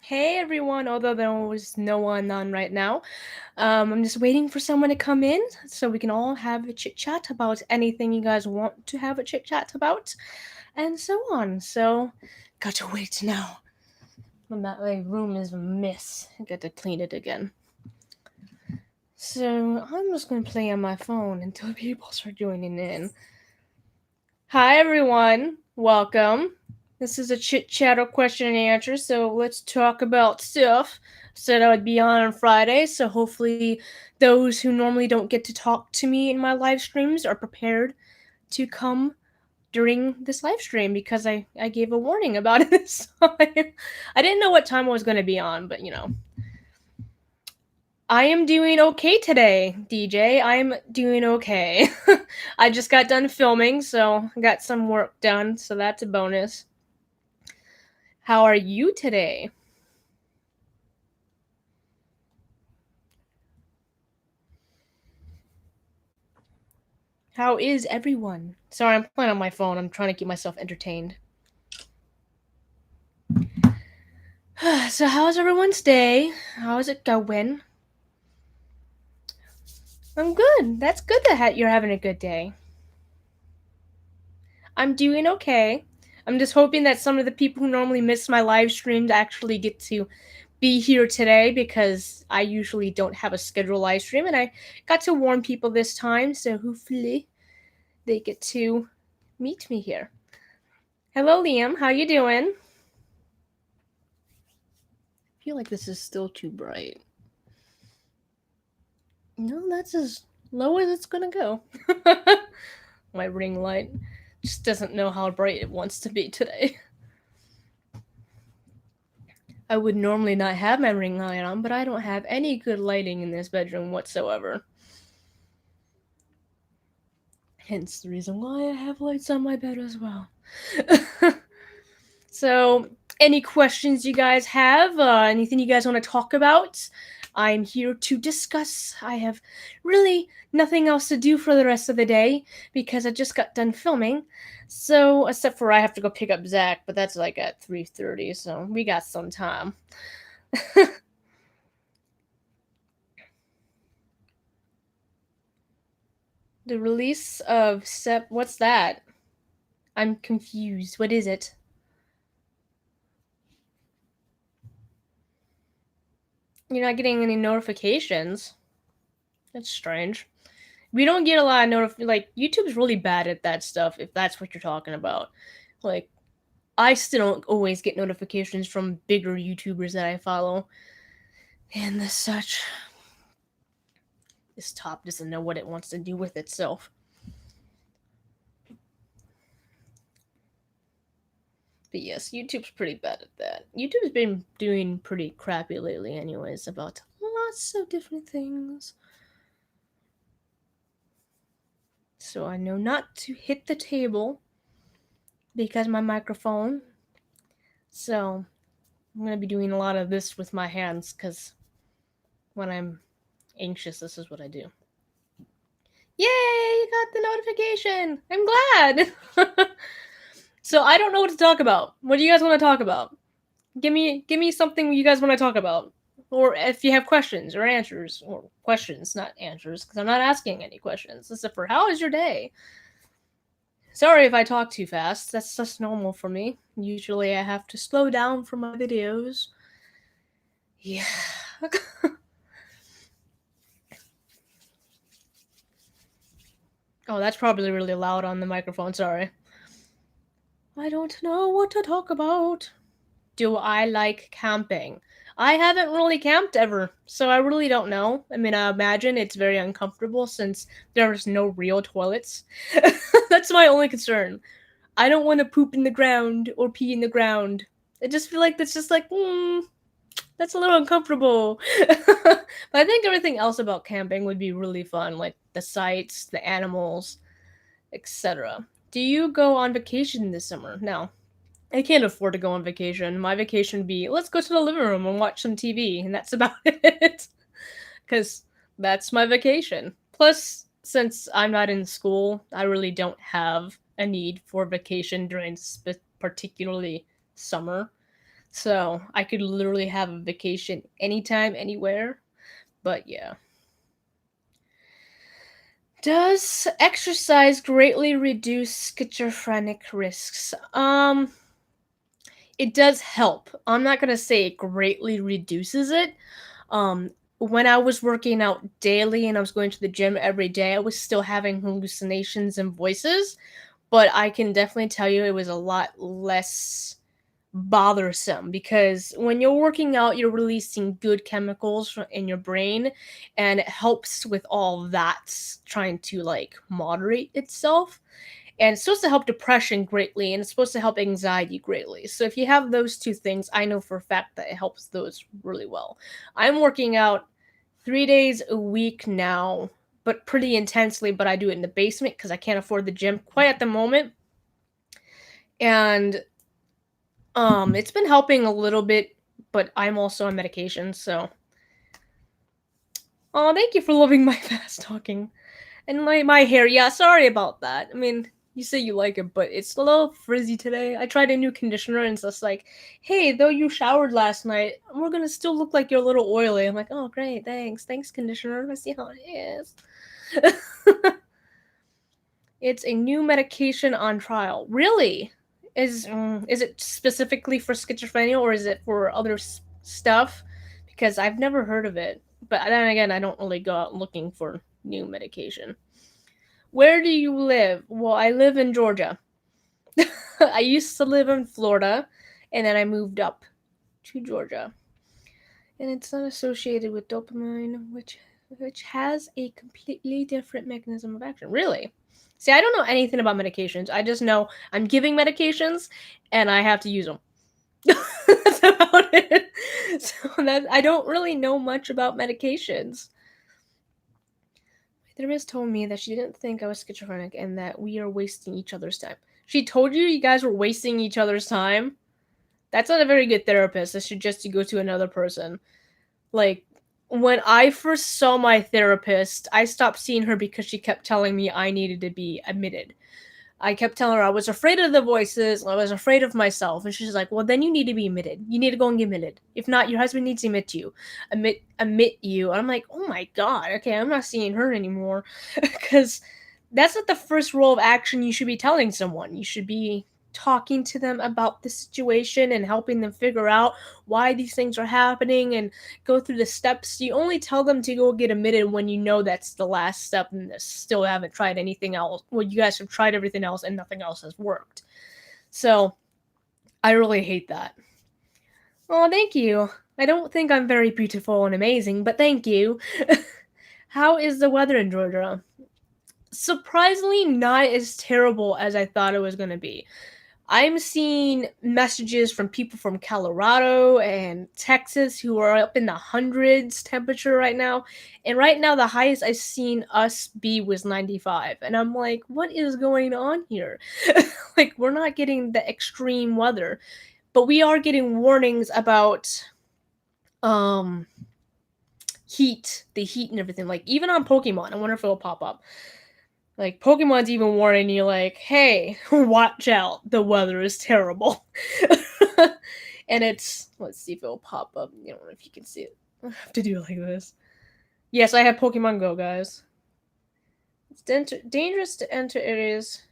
Hey everyone, although there's no one on right now. I'm just waiting for someone to come in so we can all have a chit chat about anything you guys want to have a chit chat about, and so on. So, got to wait now. My room is a mess. I got to clean it again. So, I'm just gonna play on my phone until people start joining in. Hi everyone, welcome. This is a chit chat or question and answer, so let's talk about stuff. Said I would be on Friday, so hopefully those who normally don't get to talk to me in my live streams are prepared to come during this live stream because I gave a warning about it this time. I didn't know what time I was going to be on, but I am doing okay today, DJ. I'm doing okay. I just got done filming, so I got some work done, so that's a bonus. How are you today? How is everyone? Sorry, I'm playing on my phone. I'm trying to keep myself entertained. So, how's everyone's day? How's it going? I'm good. That's good that you're having a good day. I'm doing okay. I'm just hoping that some of the people who normally miss my live streams actually get to be here today because I usually don't have a scheduled live stream and I got to warn people this time, so hopefully they get to meet me here. Hello Liam, how you doing? I feel like this is still too bright. No, that's as low as it's gonna go. My ring light just doesn't know how bright it wants to be today. I would normally not have my ring light on, but I don't have any good lighting in this bedroom whatsoever. Hence the reason why I have lights on my bed as well. So, any questions you guys have? Anything you guys want to talk about? I'm here to discuss. I have really nothing else to do for the rest of the day because I just got done filming. So, except for I have to go pick up Zach, but that's like at 3:30, so we got some time. The release of what's that? I'm confused. What is it? You're not getting any notifications. That's strange. We don't get a lot of YouTube's really bad at that stuff if that's what you're talking about. Like I still don't always get notifications from bigger YouTubers that I follow. And the such. This top doesn't know what it wants to do with itself. But yes, YouTube's pretty bad at that. YouTube's been doing pretty crappy lately anyways about lots of different things. So I know not to hit the table because my microphone. So I'm going to be doing a lot of this with my hands because when I'm anxious, this is what I do. Yay, you got the notification. I'm glad. So I don't know what to talk about. What do you guys want to talk about? Give me something you guys want to talk about. Or if you have questions or answers, or questions, not answers, because I'm not asking any questions. Except for how is your day? Sorry if I talk too fast. That's just normal for me. Usually I have to slow down for my videos. Yeah. Oh, that's probably really loud on the microphone. Sorry. I don't know what to talk about. Do I like camping? I haven't really camped ever, so I really don't know. I mean, I imagine it's very uncomfortable since there's no real toilets. That's my only concern. I don't want to poop in the ground or pee in the ground. I just feel like that's just like, that's a little uncomfortable. But I think everything else about camping would be really fun, like the sights, the animals, etc. Do you go on vacation this summer? No. I can't afford to go on vacation. My vacation would be let's go to the living room and watch some TV, and that's about it. Because that's my vacation. Plus, since I'm not in school, I really don't have a need for vacation during particularly summer. So I could literally have a vacation anytime, anywhere. But yeah. Does exercise greatly reduce schizophrenic risks? It does help. I'm not gonna say it greatly reduces it. Um, when I was working out daily and I was going to the gym every day, I was still having hallucinations and voices, but I can definitely tell you it was a lot less bothersome because when you're working out, you're releasing good chemicals in your brain, and it helps with all that trying to like moderate itself. And it's supposed to help depression greatly, and it's supposed to help anxiety greatly. So if you have those two things, I know for a fact that it helps those really well. I'm working out 3 days a week now, but pretty intensely, but I do it in the basement because I can't afford the gym quite at the moment. And it's been helping a little bit, but I'm also on medication, so oh, thank you for loving my fast talking. And my hair, yeah, sorry about that. I mean, you say you like it, but it's a little frizzy today. I tried a new conditioner and it's just like, hey, though you showered last night, we're gonna still look like you're a little oily. I'm like, oh great, thanks. Thanks, conditioner. I see how it is. It's a new medication on trial. Really? Is it specifically for schizophrenia or is it for other stuff? Because I've never heard of it. But then again, I don't really go out looking for new medication. Where do you live? Well, I live in Georgia. I used to live in Florida, and then I moved up to Georgia. And it's not associated with dopamine, which has a completely different mechanism of action. Really? See, I don't know anything about medications. I just know I'm giving medications, and I have to use them. That's about it. So that I don't really know much about medications. My therapist told me that she didn't think I was schizophrenic and that we are wasting each other's time. She told you guys were wasting each other's time? That's not a very good therapist. I suggest you go to another person. Like, when I first saw my therapist, I stopped seeing her because she kept telling me I needed to be admitted. I kept telling her I was afraid of the voices, I was afraid of myself, and she's like, "Well, then you need to be admitted. You need to go and get admitted. If not, your husband needs to admit you." And I'm like, "Oh my god, okay, I'm not seeing her anymore," because that's not the first role of action you should be telling someone. You should be talking to them about the situation and helping them figure out why these things are happening and go through the steps. You only tell them to go get admitted when you know that's the last step and they still haven't tried anything else. Well, you guys have tried everything else and nothing else has worked. So I really hate that. Oh, thank you. I don't think I'm very beautiful and amazing, but thank you. How is the weather in Georgia? Surprisingly, not as terrible as I thought it was going to be. I'm seeing messages from people from Colorado and Texas who are up in the hundreds temperature right now. And right now, the highest I've seen us be was 95. And I'm like, what is going on here? Like, we're not getting the extreme weather, but we are getting warnings about um the heat and everything. Like, even on Pokemon, I wonder if it'll pop up. Like, Pokemon's even warning you, like, hey, watch out, the weather is terrible. And it's, let's see if it'll pop up. I don't know if you can see it. I have to do it like this. Yes, I have Pokemon Go, guys. It's dangerous to enter areas.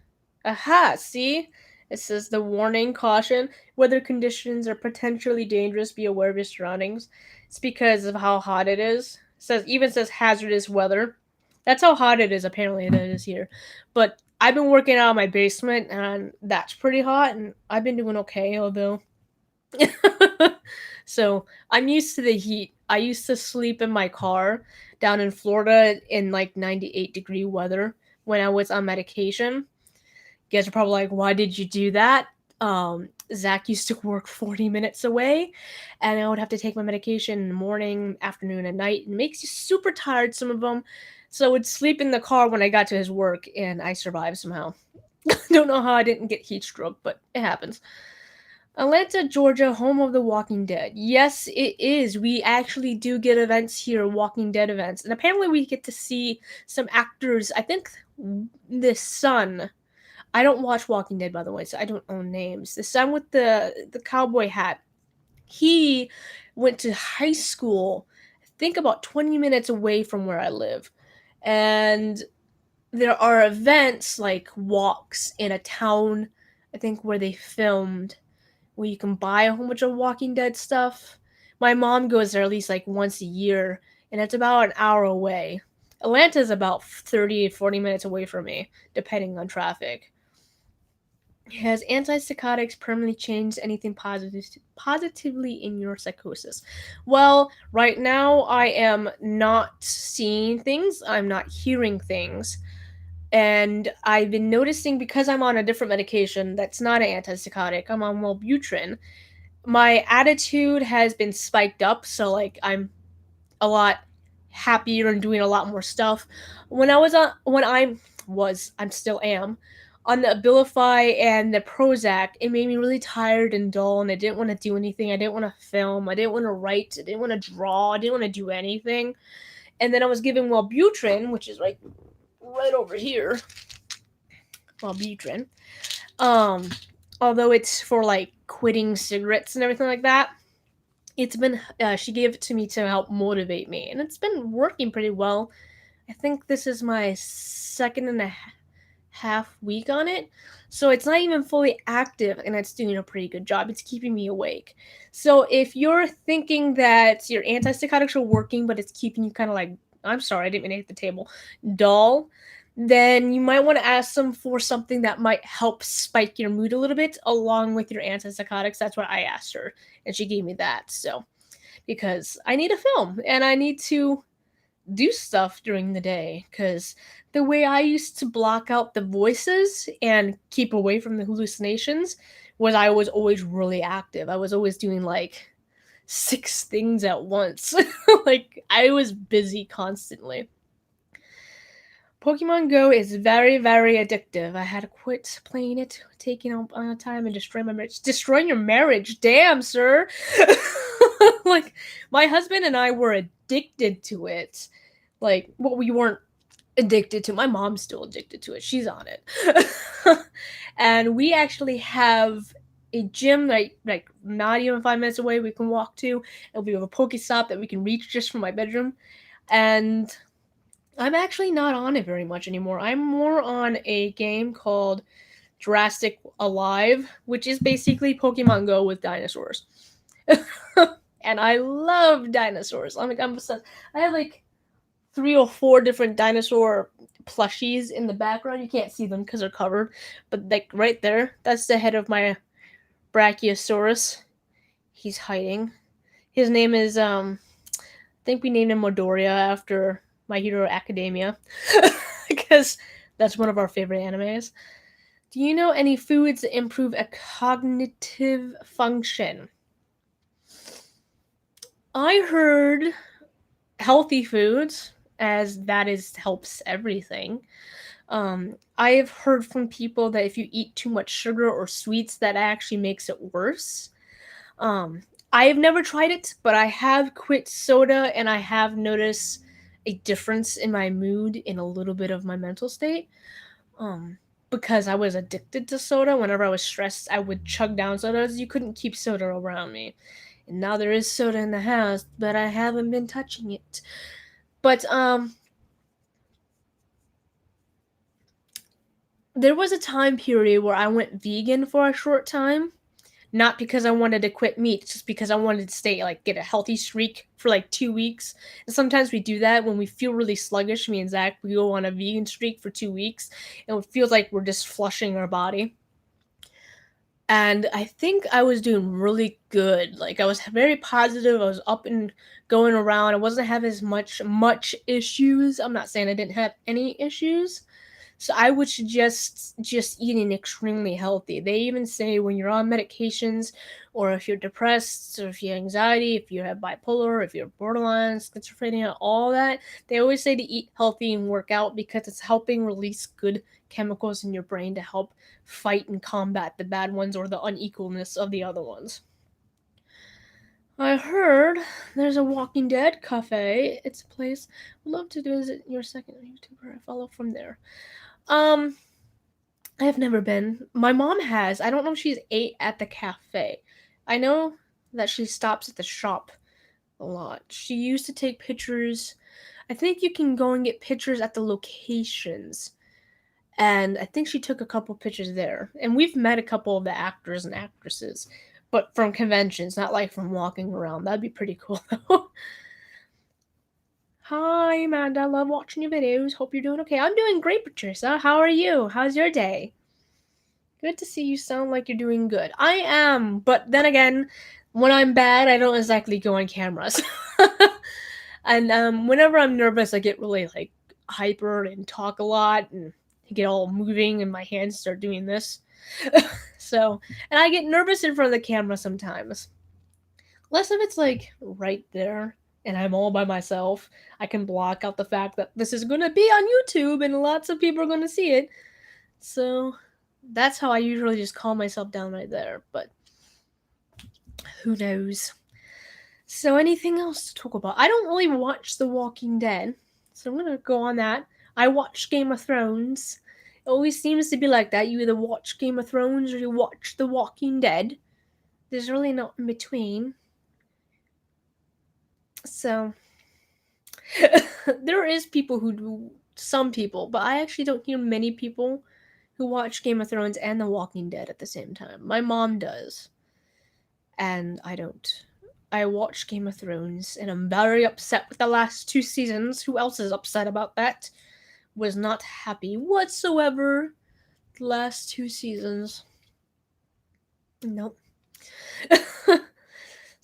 Aha, see? It says the warning, caution, weather conditions are potentially dangerous, be aware of your surroundings. It's because of how hot it is. Even says hazardous weather. That's how hot it is, apparently it is here. But I've been working out in my basement and that's pretty hot and I've been doing okay, although so I'm used to the heat. I used to sleep in my car down in Florida in like 98-degree weather when I was on medication. You guys are probably like, why did you do that? Zach used to work 40 minutes away, and I would have to take my medication in the morning, afternoon, and night. And it makes you super tired, some of them. So I would sleep in the car when I got to his work, and I survived somehow. Don't know how I didn't get heat stroke, but it happens. Atlanta, Georgia, home of the Walking Dead. Yes, it is. We actually do get events here, Walking Dead events. And apparently we get to see some actors. I think the son. I don't watch Walking Dead, by the way, so I don't know names. The son with the cowboy hat. He went to high school, I think about 20 minutes away from where I live. And there are events like walks in a town, I think, where they filmed, where you can buy a whole bunch of Walking Dead stuff. My mom goes there at least like once a year, and it's about an hour away. Atlanta's about 30 to 40 minutes away from me, depending on traffic. Has antipsychotics permanently changed anything positively in your psychosis? Well, right now I am not seeing things, I'm not hearing things. And I've been noticing, because I'm on a different medication that's not an antipsychotic, I'm on Wellbutrin, my attitude has been spiked up, so like I'm a lot happier and doing a lot more stuff. I'm still am on the Abilify and the Prozac, it made me really tired and dull, and I didn't want to do anything. I didn't want to film, I didn't want to write, I didn't want to draw, I didn't want to do anything. And then I was given Wellbutrin, which is right over here. Wellbutrin. Um, Although it's for like quitting cigarettes and everything like that, it's been she gave it to me to help motivate me, and it's been working pretty well. I think this is my second and a half week on it, so it's not even fully active, and it's doing a pretty good job. It's keeping me awake. So if you're thinking that your antipsychotics are working, but it's keeping you kind of like, I'm sorry, I didn't mean to hit the table, dull, then you might want to ask them for something that might help spike your mood a little bit along with your antipsychotics. That's what I asked her, and she gave me that. So because I need a film and I need to do stuff during the day, because the way I used to block out the voices and keep away from the hallucinations was I was always really active. I was always doing like 6 things at once. Like I was busy constantly. Pokemon Go is very, very addictive. I had to quit playing it, taking up on time, and destroying my marriage. Destroying your marriage, damn, sir. Like my husband and I were addicted to it. Like, well, we weren't addicted to. My mom's still addicted to it. She's on it, and we actually have a gym like not even 5 minutes away we can walk to, and we have a Pokestop that we can reach just from my bedroom, and I'm actually not on it very much anymore. I'm more on a game called Jurassic Alive, which is basically Pokemon Go with dinosaurs. And I love dinosaurs. I'm obsessed. I have like 3 or 4 different dinosaur plushies in the background. You can't see them because they're covered, but like right there, that's the head of my Brachiosaurus. He's hiding. His name is I think we named him Midoriya after My Hero Academia, because that's one of our favorite animes. Do you know any foods that improve a cognitive function? I heard healthy foods, as that is helps everything. I've heard from people that if you eat too much sugar or sweets, that actually makes it worse. Um, I have never tried it, but I have quit soda, and I have noticed a difference in my mood, in a little bit of my mental state. Um, because I was addicted to soda. Whenever I was stressed, I would chug down sodas. You couldn't keep soda around me. And now there is soda in the house, but I haven't been touching it. But there was a time period where I went vegan for a short time, not because I wanted to quit meat, just because I wanted to stay like get a healthy streak for like 2 weeks. And sometimes we do that when we feel really sluggish. Me and Zach, we go on a vegan streak for 2 weeks, and it feels like we're just flushing our body. And I think I was doing really good. Like I was very positive. I was up and going around. I wasn't having as much issues. I'm not saying I didn't have any issues, so I would suggest just eating extremely healthy. They even say when you're on medications, or if you're depressed, or if you have anxiety, if you have bipolar, if you're borderline, schizophrenia, all that, they always say to eat healthy and work out, because it's helping release good chemicals in your brain to help fight and combat the bad ones or the unequalness of the other ones. I heard there's a Walking Dead cafe. It's a place I'd love to visit. Your second YouTuber I follow from there. Um, I have never been. My mom has. I don't know if she's ate at the cafe. I know that she stops at the shop a lot. She used to take pictures. I think you can go and get pictures at the locations. And I think she took a couple pictures there. And we've met a couple of the actors and actresses, but from conventions, not like from walking around. That'd be pretty cool though. Hi, Amanda. I love watching your videos. Hope you're doing okay. I'm doing great, Patricia. How are you? How's your day? Good to see you sound like you're doing good. I am, but then again, when I'm bad, I don't exactly go on cameras. And whenever I'm nervous, I get really like hyper and talk a lot and get all moving, and my hands start doing this. So, and I get nervous in front of the camera sometimes. Less if it's like right there and I'm all by myself. I can block out the fact that this is gonna be on YouTube and lots of people are gonna see it. So that's how I usually just calm myself down right there. But who knows? So anything else to talk about? I don't really watch The Walking Dead, so I'm gonna go on that. I watch Game of Thrones. It always seems to be like that. You either watch Game of Thrones or you watch The Walking Dead. There's really not in between. So there is people who do, some people, but I actually don't hear many people who watch Game of Thrones and The Walking Dead at the same time. My mom does, and I don't. I watch Game of Thrones, and I'm very upset with the last 2 seasons. Who else is upset about that? Was not happy whatsoever. The last 2 seasons. Nope.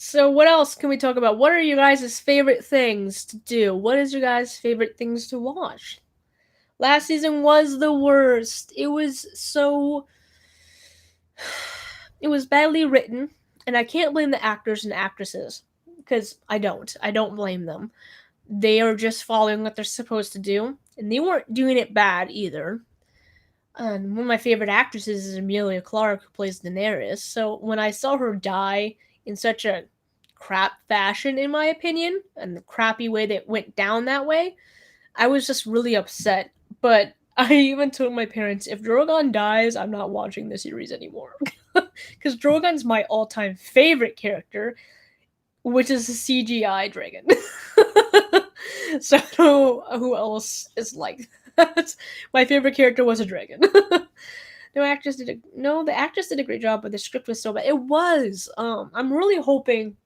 So what else can we talk about? What are you guys' favorite things to do? What is your guys' favorite things to watch? Last season was the worst. It was so it was badly written, and I can't blame the actors and actresses because I don't. I don't blame them. They are just following what they're supposed to do, and they weren't doing it bad either. And one of my favorite actresses is Emilia Clarke, who plays Daenerys. So when I saw her die in such a crap fashion, in my opinion, and the crappy way that went down that way, I was just really upset. But I even told my parents, if Drogon dies, I'm not watching the series anymore. Because Drogon's my all-time favorite character, which is a CGI dragon. So who else is like that? My favorite character was a dragon. The actress did a great job, but the script was so bad. It was. I'm really hoping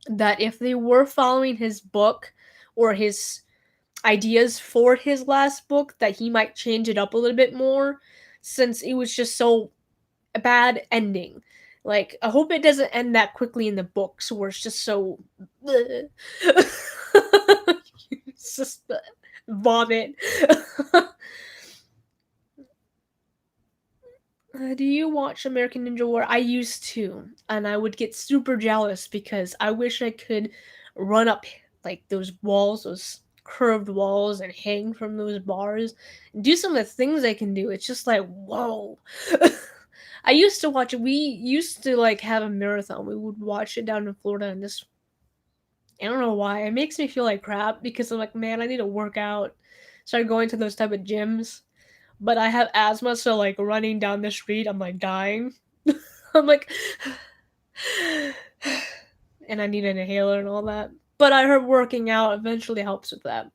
that if they were following his book or his ideas for his last book, that he might change it up a little bit more, since it was just so a bad ending. Like, I hope it doesn't end that quickly in the books where it's just so. It's just vomit. Do you watch American Ninja War? I used to, and I would get super jealous because I wish I could run up like those walls, those curved walls, and hang from those bars, and do some of the things I can do. It's just like, whoa. I used to watch it. We used to like have a marathon. We would watch it down in Florida, and just I don't know why. It makes me feel like crap because I'm like, man, I need to work out. Start going to those type of gyms. But I have asthma, so like running down the street, I'm like dying. I'm like, and I need an inhaler and all that. But I heard working out eventually helps with that.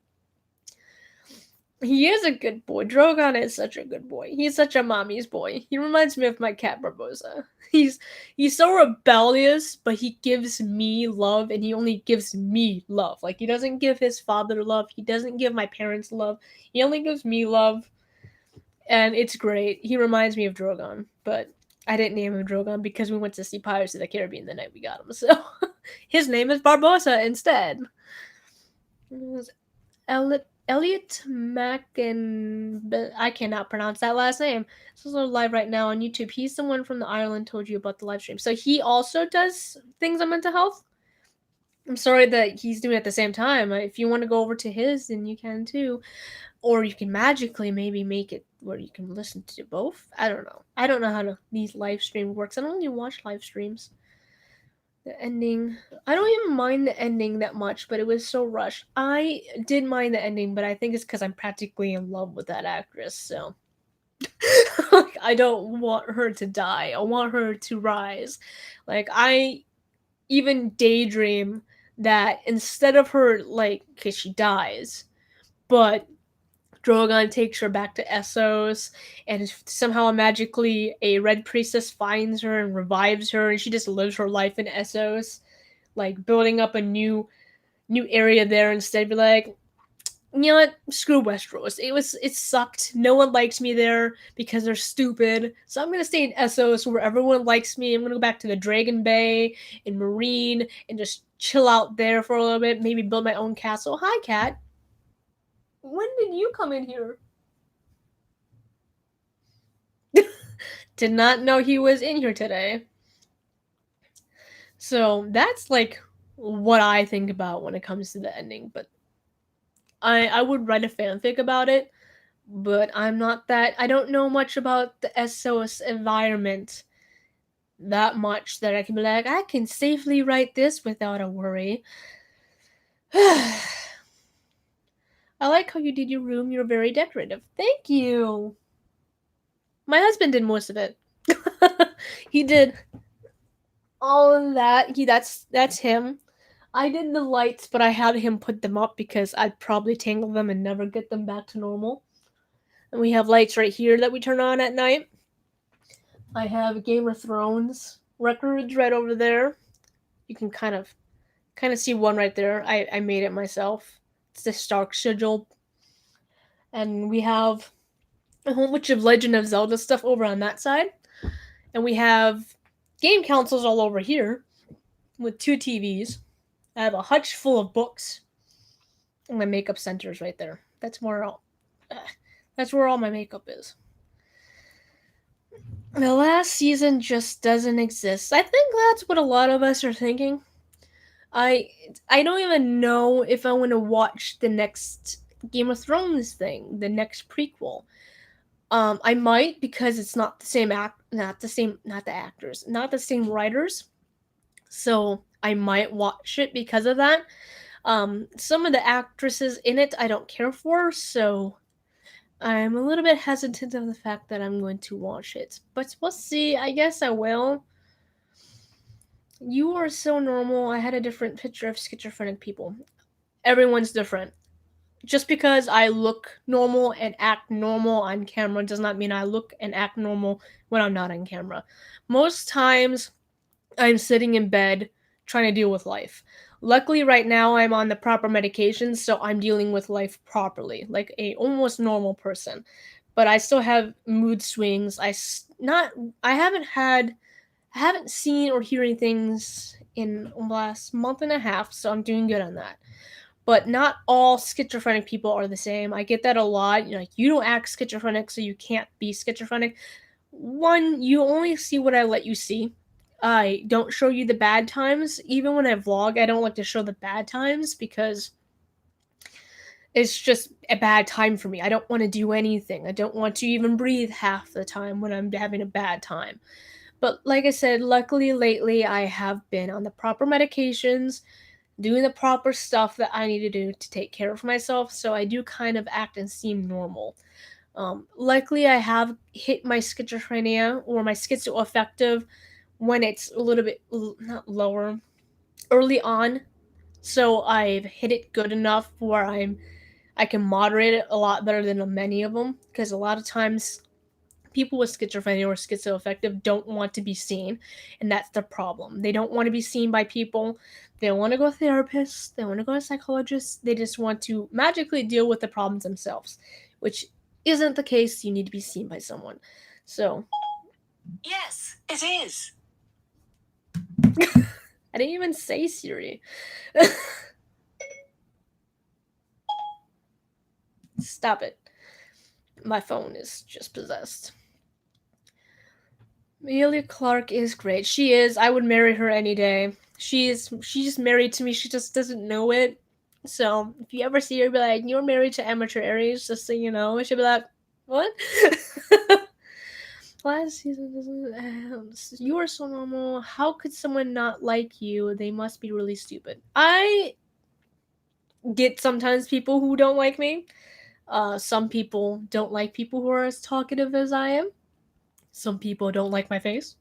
He is a good boy. Drogon is such a good boy. He's such a mommy's boy. He reminds me of my cat Barbosa. He's so rebellious, but he gives me love, and he only gives me love. Like, he doesn't give his father love. He doesn't give my parents love. He only gives me love, and it's great. He reminds me of Drogon, but I didn't name him Drogon because we went to see Pirates of the Caribbean the night we got him. So his name is Barbosa instead. Elliot Macken. I cannot pronounce that last name. This is live right now on YouTube. He's the one from the Ireland told you about the live stream. So he also does things on mental health. I'm sorry that he's doing it at the same time. If you want to go over to his, then you can too. Or you can magically maybe make it where you can listen to both. I don't know. I don't know how these live stream works. I don't really watch live streams. The ending, I don't even mind the ending that much, but it was so rushed. I did mind the ending, but I think it's because I'm practically in love with that actress, so like, I don't want her to die. I want her to rise. Like, I even daydream that instead of her, like, because she dies, but Drogon takes her back to Essos, and somehow magically a red priestess finds her and revives her, and she just lives her life in Essos, like building up a new area there instead. Be like, you know what? Screw Westeros. It sucked. No one likes me there because they're stupid. So I'm gonna stay in Essos where everyone likes me. I'm gonna go back to the Dragon Bay and Marine and just chill out there for a little bit. Maybe build my own castle. Hi, cat. When did you come in here? Did not know he was in here today. So that's like what I think about when it comes to the ending. But I would write a fanfic about it, but I'm not that. I don't know much about the SOS environment that much that I can be like, I can safely write this without a worry. I like how you did your room. You're very decorative. Thank you. My husband did most of it. He did all of that. That's him. I did the lights, but I had him put them up because I'd probably tangle them and never get them back to normal. And we have lights right here that we turn on at night. I have Game of Thrones records right over there. You can kind of see one right there. I made it myself. It's the Stark sigil. And we have a whole bunch of Legend of Zelda stuff over on that side. And we have game consoles all over here with 2 TVs. I have a hutch full of books. And my makeup center is right there. That's where all my makeup is. The last season just doesn't exist. I think that's what a lot of us are thinking. I I don't even know if I want to watch the next Game of Thrones thing, the next prequel. I might because it's not the same not the actors, not the same writers. So I might watch it because of that. Some of the actresses in it I don't care for, so I'm a little bit hesitant of the fact that I'm going to watch it. But we'll see. I guess I will. You are so normal. I had a different picture of schizophrenic people. Everyone's different. Just because I look normal and act normal on camera does not mean I look and act normal when I'm not on camera. Most times, I'm sitting in bed trying to deal with life. Luckily, right now, I'm on the proper medications, so I'm dealing with life properly, like a almost normal person. But I still have mood swings. Not. I haven't seen or hearing things in the last month and a half, so I'm doing good on that. But not all schizophrenic people are the same. I get that a lot. You know, like, you don't act schizophrenic, so you can't be schizophrenic. One, you only see what I let you see. I don't show you the bad times. Even when I vlog, I don't like to show the bad times because it's just a bad time for me. I don't want to do anything. I don't want to even breathe half the time when I'm having a bad time. But like I said, luckily lately I have been on the proper medications, doing the proper stuff that I need to do to take care of myself, so I do kind of act and seem normal. Luckily, I have hit my schizophrenia or my schizoaffective when it's a little bit not lower early on, so I've hit it good enough where I can moderate it a lot better than many of them because a lot of times people with schizophrenia or schizoaffective don't want to be seen, and that's the problem. They don't want to be seen by people. They don't want to go to therapists. They want to go to psychologists. They just want to magically deal with the problems themselves, which isn't the case. You need to be seen by someone. So, yes, it is. I didn't even say Siri. Stop it. My phone is just possessed. Amelia Clark is great. She is. I would marry her any day. She's married to me. She just doesn't know it. So if you ever see her, be like, "You're married to amateur Aries," just so you know. She'll be like, "What?" Last season doesn't. You are so normal. How could someone not like you? They must be really stupid. I get sometimes people who don't like me. Some people don't like people who are as talkative as I am. Some people don't like my face.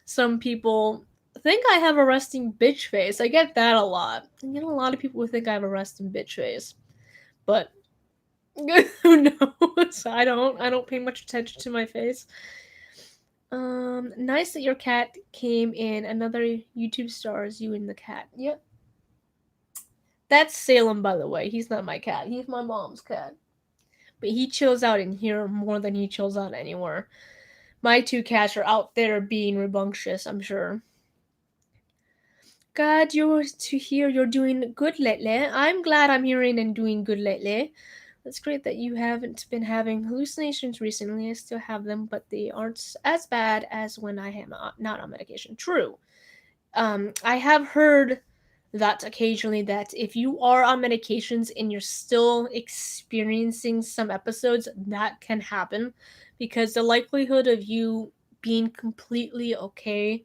Some people think I have a resting bitch face. I get that a lot. I get a lot of people who think I have a resting bitch face, but who knows? I don't pay much attention to my face. Nice that your cat came in. Another YouTube stars you and the cat. Yep. That's Salem, by the way. He's not my cat. He's my mom's cat. But he chills out in here more than he chills out anywhere. My two cats are out there being rambunctious, I'm sure. Glad you're to hear you're doing good lately. I'm glad I'm hearing and doing good lately. It's great that you haven't been having hallucinations recently. I still have them, but they aren't as bad as when I am not on medication. True. I have heard that occasionally that if you are on medications and you're still experiencing some episodes, that can happen because the likelihood of you being completely okay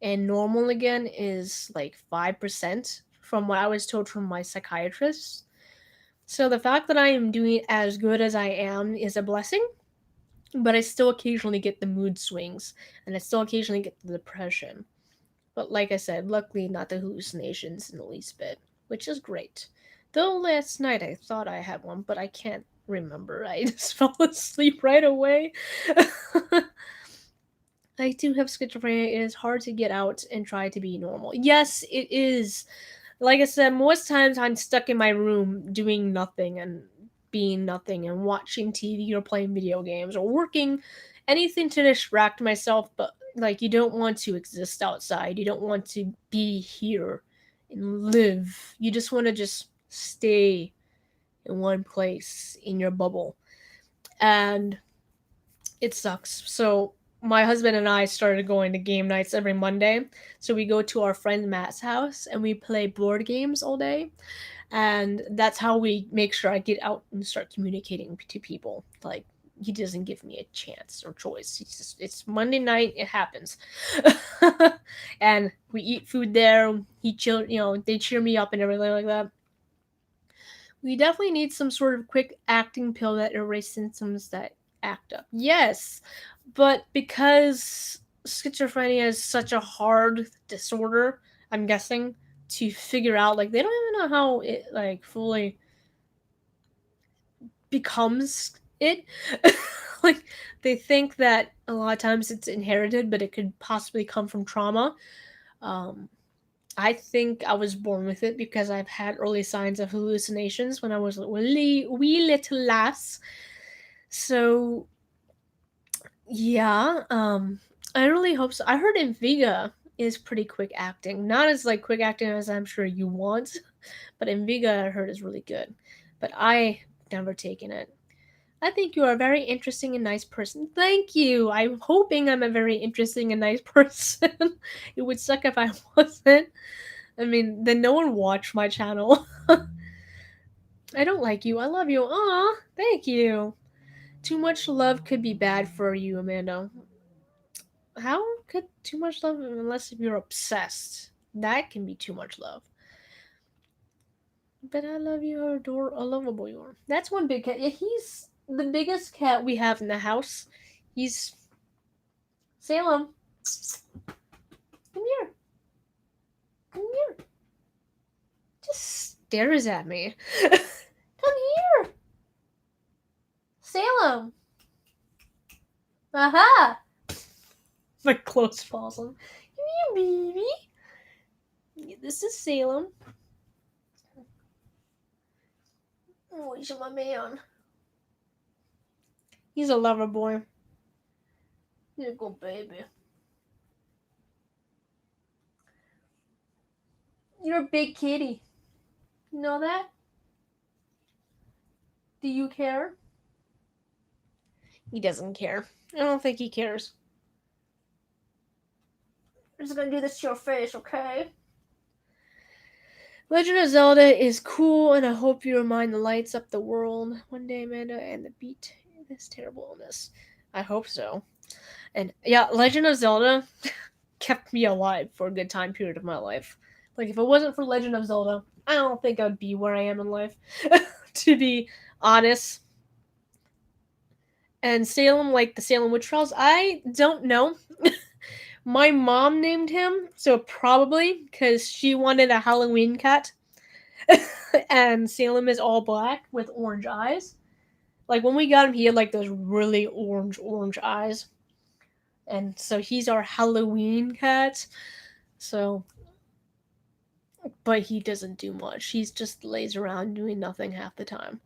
and normal again is like 5% from what I was told from my psychiatrist. So the fact that I am doing as good as I am is a blessing, but I still occasionally get the mood swings and I still occasionally get the depression. But like I said, luckily not the hallucinations in the least bit, which is great. Though last night I thought I had one, but I can't remember. I just fell asleep right away. I do have schizophrenia. It is hard to get out and try to be normal. Yes, it is. Like I said, most times I'm stuck in my room doing nothing and being nothing and watching TV or playing video games or working anything to distract myself, but like you don't want to exist outside. You don't want to be here and live. You just want to just stay in one place in your bubble. And it sucks. So my husband and I started going to game nights every Monday. So we go to our friend Matt's house and we play board games all day. And that's how we make sure I get out and start communicating to people. Like he doesn't give me a chance or choice. It's Monday night, it happens. And we eat food there. He chill, they cheer me up and everything like that. We definitely need some sort of quick acting pill that erases symptoms that act up. Yes, but because schizophrenia is such a hard disorder, I'm guessing, to figure out, like, they don't even know how it, like, fully becomes it. Like, they think that a lot of times it's inherited, but it could possibly come from trauma. Um, I think I was born with it because I've had early signs of hallucinations when I was a wee little lass. So yeah, I really hope so. I heard Inviga is pretty quick acting, not as like quick acting as I'm sure you want, but Inviga I heard is really good. But I never taken it. I think you are a very interesting and nice person. Thank you. I'm hoping I'm a very interesting and nice person. It would suck if I wasn't. I mean, then no one watched my channel. I don't like you. I love you. Aw, thank you. Too much love could be bad for you, Amanda. How could too much love, unless if you're obsessed? That can be too much love. But I love you, I adore, I lovable you are. That's one big cat. Yeah, he's the biggest cat we have in the house. He's Salem. Come here. Come here. Just stares at me. Come here. Salem. Aha. My close paws on. Come here, baby. This is Salem. Oh, he's my man. He's a lover boy. He's a good baby. You're a big kitty. You know that? Do you care? He doesn't care. I don't think he cares. I'm just gonna do this to your face, okay? Legend of Zelda is cool, and I hope you remind the lights up the world one day, Amanda, and the beat this terrible illness. I hope so. And yeah, Legend of Zelda kept me alive for a good time period of my life. Like, if it wasn't for Legend of Zelda, I don't think I would be where I am in life. To be honest. And Salem, like the Salem Witch Trials, I don't know. My mom named him, so probably because she wanted a Halloween cat. And Salem is all black with orange eyes. Like when we got him, he had like those really orange eyes. And so he's our Halloween cat. So, but he doesn't do much. He's just lays around doing nothing half the time.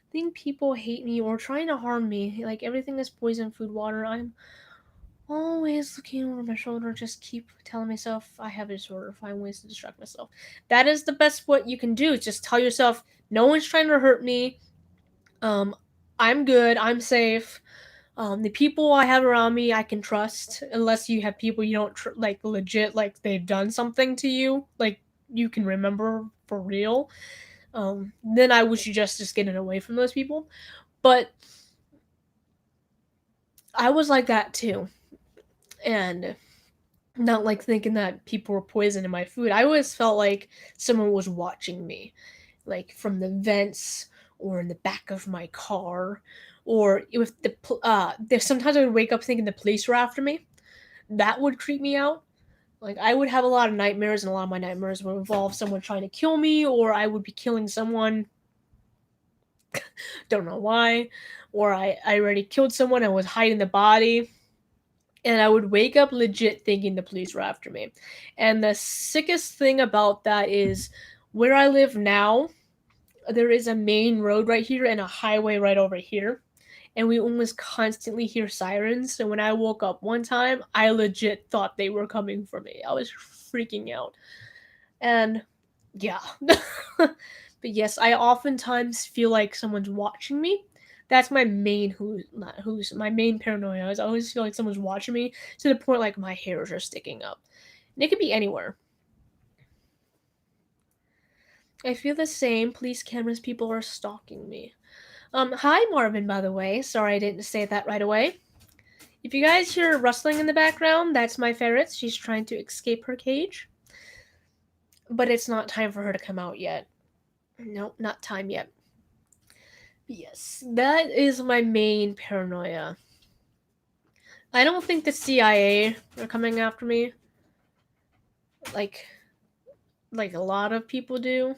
I think people hate me or trying to harm me. Like everything is poison, food, water. I'm always looking over my shoulder, just keep telling myself I have a disorder, find ways to distract myself. That is the best what you can do. Just tell yourself no one's trying to hurt me. Um, I'm good. I'm safe. The people I have around me I can trust, unless you have people you don't like legit, like they've done something to you, like you can remember for real. Then I would suggest just getting away from those people. But I was like that too, and not like thinking that people were poisoning my food. I always felt like someone was watching me, like from the vents or in the back of my car, or if there's sometimes I would wake up thinking the police were after me. That would creep me out. Like I would have a lot of nightmares, and a lot of my nightmares would involve someone trying to kill me, or I would be killing someone. Don't know why, or I already killed someone and was hiding the body, and I would wake up legit thinking the police were after me. And the sickest thing about that is where I live now, there is a main road right here and a highway right over here. And we almost constantly hear sirens. So when I woke up one time, I legit thought they were coming for me. I was freaking out. And yeah. But yes, I oftentimes feel like someone's watching me. That's my main who's my main paranoia is I always feel like someone's watching me to the point like my hairs are sticking up. And it could be anywhere. I feel the same. Police cameras, people are stalking me. Hi Marvin, by the way. Sorry I didn't say that right away. If you guys hear rustling in the background, that's my ferret. She's trying to escape her cage. But it's not time for her to come out yet. Nope, not time yet. Yes, that is my main paranoia. I don't think the CIA are coming after me like a lot of people do.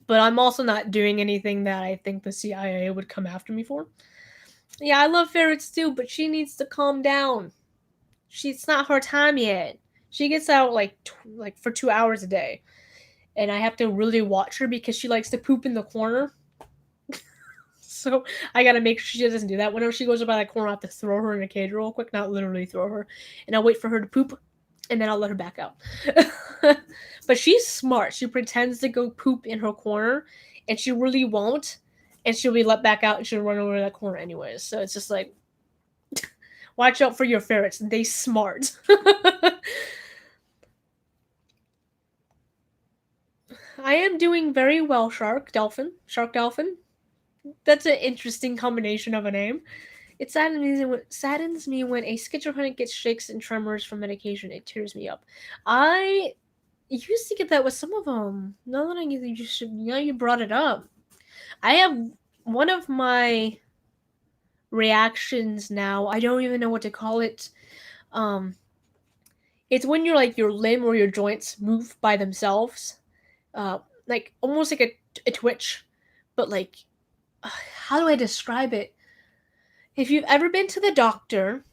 But I'm also not doing anything that I think the CIA would come after me for. Yeah, I love ferrets too, but she needs to calm down. It's not her time yet. She gets out like for 2 hours a day, and I have to really watch her because she likes to poop in the corner. So I gotta make sure she doesn't do that. Whenever she goes by that corner, I have to throw her in a cage real quick. Not literally throw her, and I'll wait for her to poop, and then I'll let her back out. But she's smart. She pretends to go poop in her corner, and she really won't. And she'll be let back out, and she'll run over that corner anyways. So it's just like, watch out for your ferrets. They smart. I am doing very well, Shark Dolphin. Shark Dolphin. That's an interesting combination of a name. It saddens me when a schizophrenic gets shakes and tremors from medication. It tears me up. I used to get that with some of them. Now that you brought it up, I have one of my reactions now. I don't even know what to call it. Um, it's when your limb or your joints move by themselves, like almost like a twitch, but like how do I describe it? If you've ever been to the doctor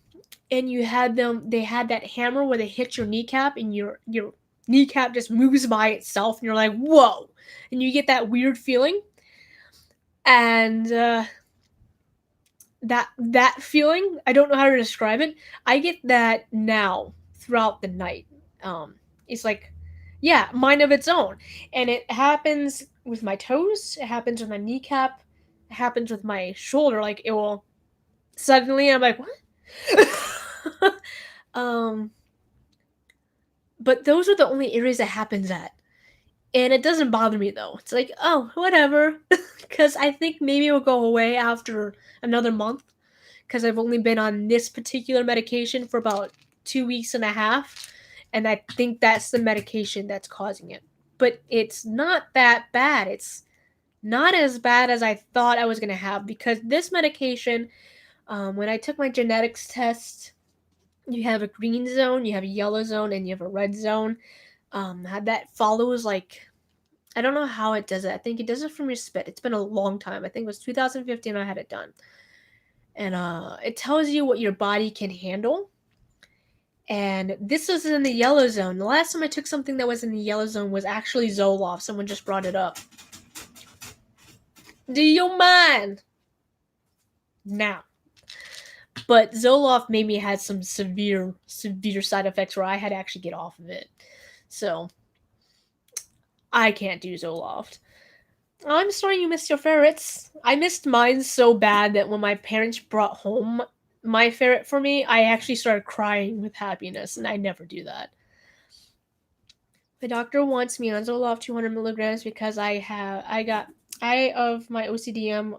and they had that hammer where they hit your kneecap and your kneecap just moves by itself and you're like, whoa, and you get that weird feeling, and that feeling, I don't know how to describe it. I get that now throughout the night. It's like, yeah, mind of its own, and it happens with my toes. It happens with my kneecap. It happens with my shoulder. Like it will suddenly. I'm like, what? um, but those are the only areas it happens at. And it doesn't bother me though. It's like, oh, whatever. Because I think maybe it'll go away after another month. Because I've only been on this particular medication for about 2 weeks and a half. And I think that's the medication that's causing it. But it's not that bad. It's not as bad as I thought I was going to have. Because this medication, when I took my genetics test, You have a green zone, you have a yellow zone, and you have a red zone. That follows like I don't know how it does it. I think it does it from your spit. It's been a long time. I think it was 2015 I had it done. And it tells you what your body can handle. And this was in the yellow zone. The last time I took something that was in the yellow zone was actually Zoloft. Someone just brought it up. Do you mind? Now. But Zoloft made me had some severe side effects where I had to actually get off of it. So I can't do Zoloft. I'm sorry you missed your ferrets. I missed mine so bad that when my parents brought home my ferret for me, I actually started crying with happiness, and I never do that. My doctor wants me on Zoloft 200 milligrams because I of my OCDM.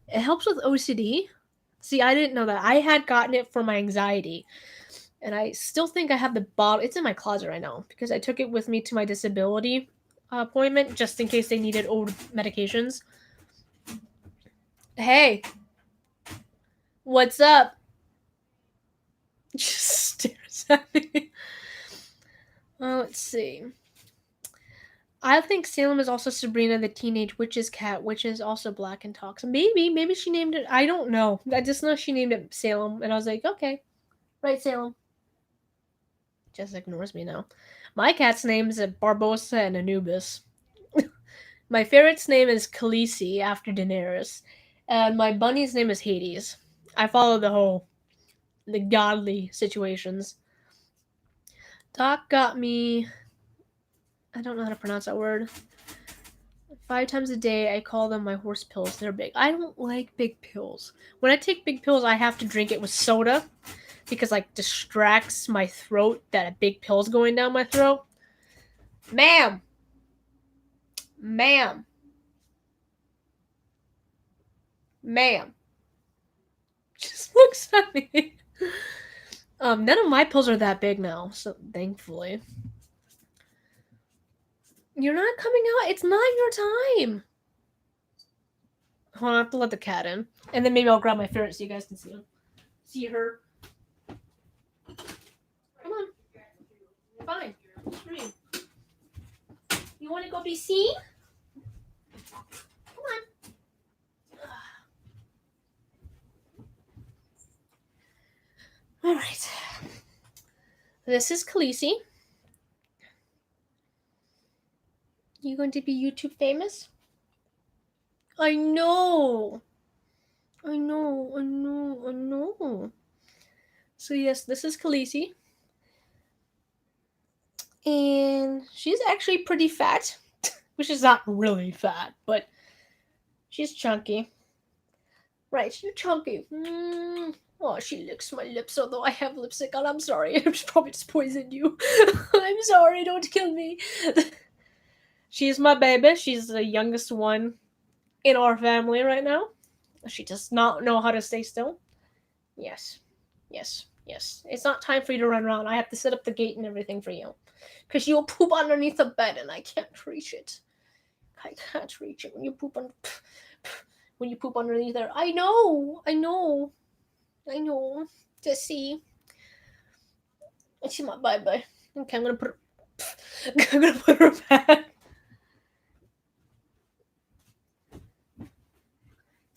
It helps with OCD. See, I didn't know that. I had gotten it for my anxiety, and I still think I have the bottle. It's in my closet right now because I took it with me to my disability appointment just in case they needed old medications. Hey, what's up? Just stares at me. Let's see. I think Salem is also Sabrina the Teenage Witch's cat, which is also black and talks. Maybe she named it. I don't know. I just know she named it Salem, and I was like, okay, right, Salem. Just ignores me now. My cat's name is Barbossa and Anubis. My ferret's name is Khaleesi after Daenerys, and my bunny's name is Hades. I follow the godly situations. Doc got me. I don't know how to pronounce that word. 5 times a day, I call them my horse pills. They're big. I don't like big pills. When I take big pills, I have to drink it with soda because like distracts my throat that a big pill's going down my throat. Ma'am, ma'am, ma'am. Just looks at me. None of my pills are that big now, so thankfully. You're not coming out. It's not your time. Hold on, I have to let the cat in, and then maybe I'll grab my ferret so you guys can see him. See her. Come on. Fine. Scream. You want to go be seen? Come on. All right. This is Khaleesi. You going to be YouTube famous? I know. I know. I know. I know. So yes, this is Khaleesi. And she's actually pretty fat, which is not really fat, but she's chunky. Right, she's chunky. Oh, she licks my lips, although I have lipstick on. I'm sorry. I'm probably just poisoned you. I'm sorry. Don't kill me. She's my baby. She's the youngest one in our family right now. She does not know how to stay still. Yes. Yes. Yes. It's not time for you to run around. I have to set up the gate and everything for you. Because you'll poop underneath the bed and I can't reach it. I can't reach it when you poop underneath there. I know. I know. I know. Just see. She's my bye-bye. Okay, I'm gonna put her back.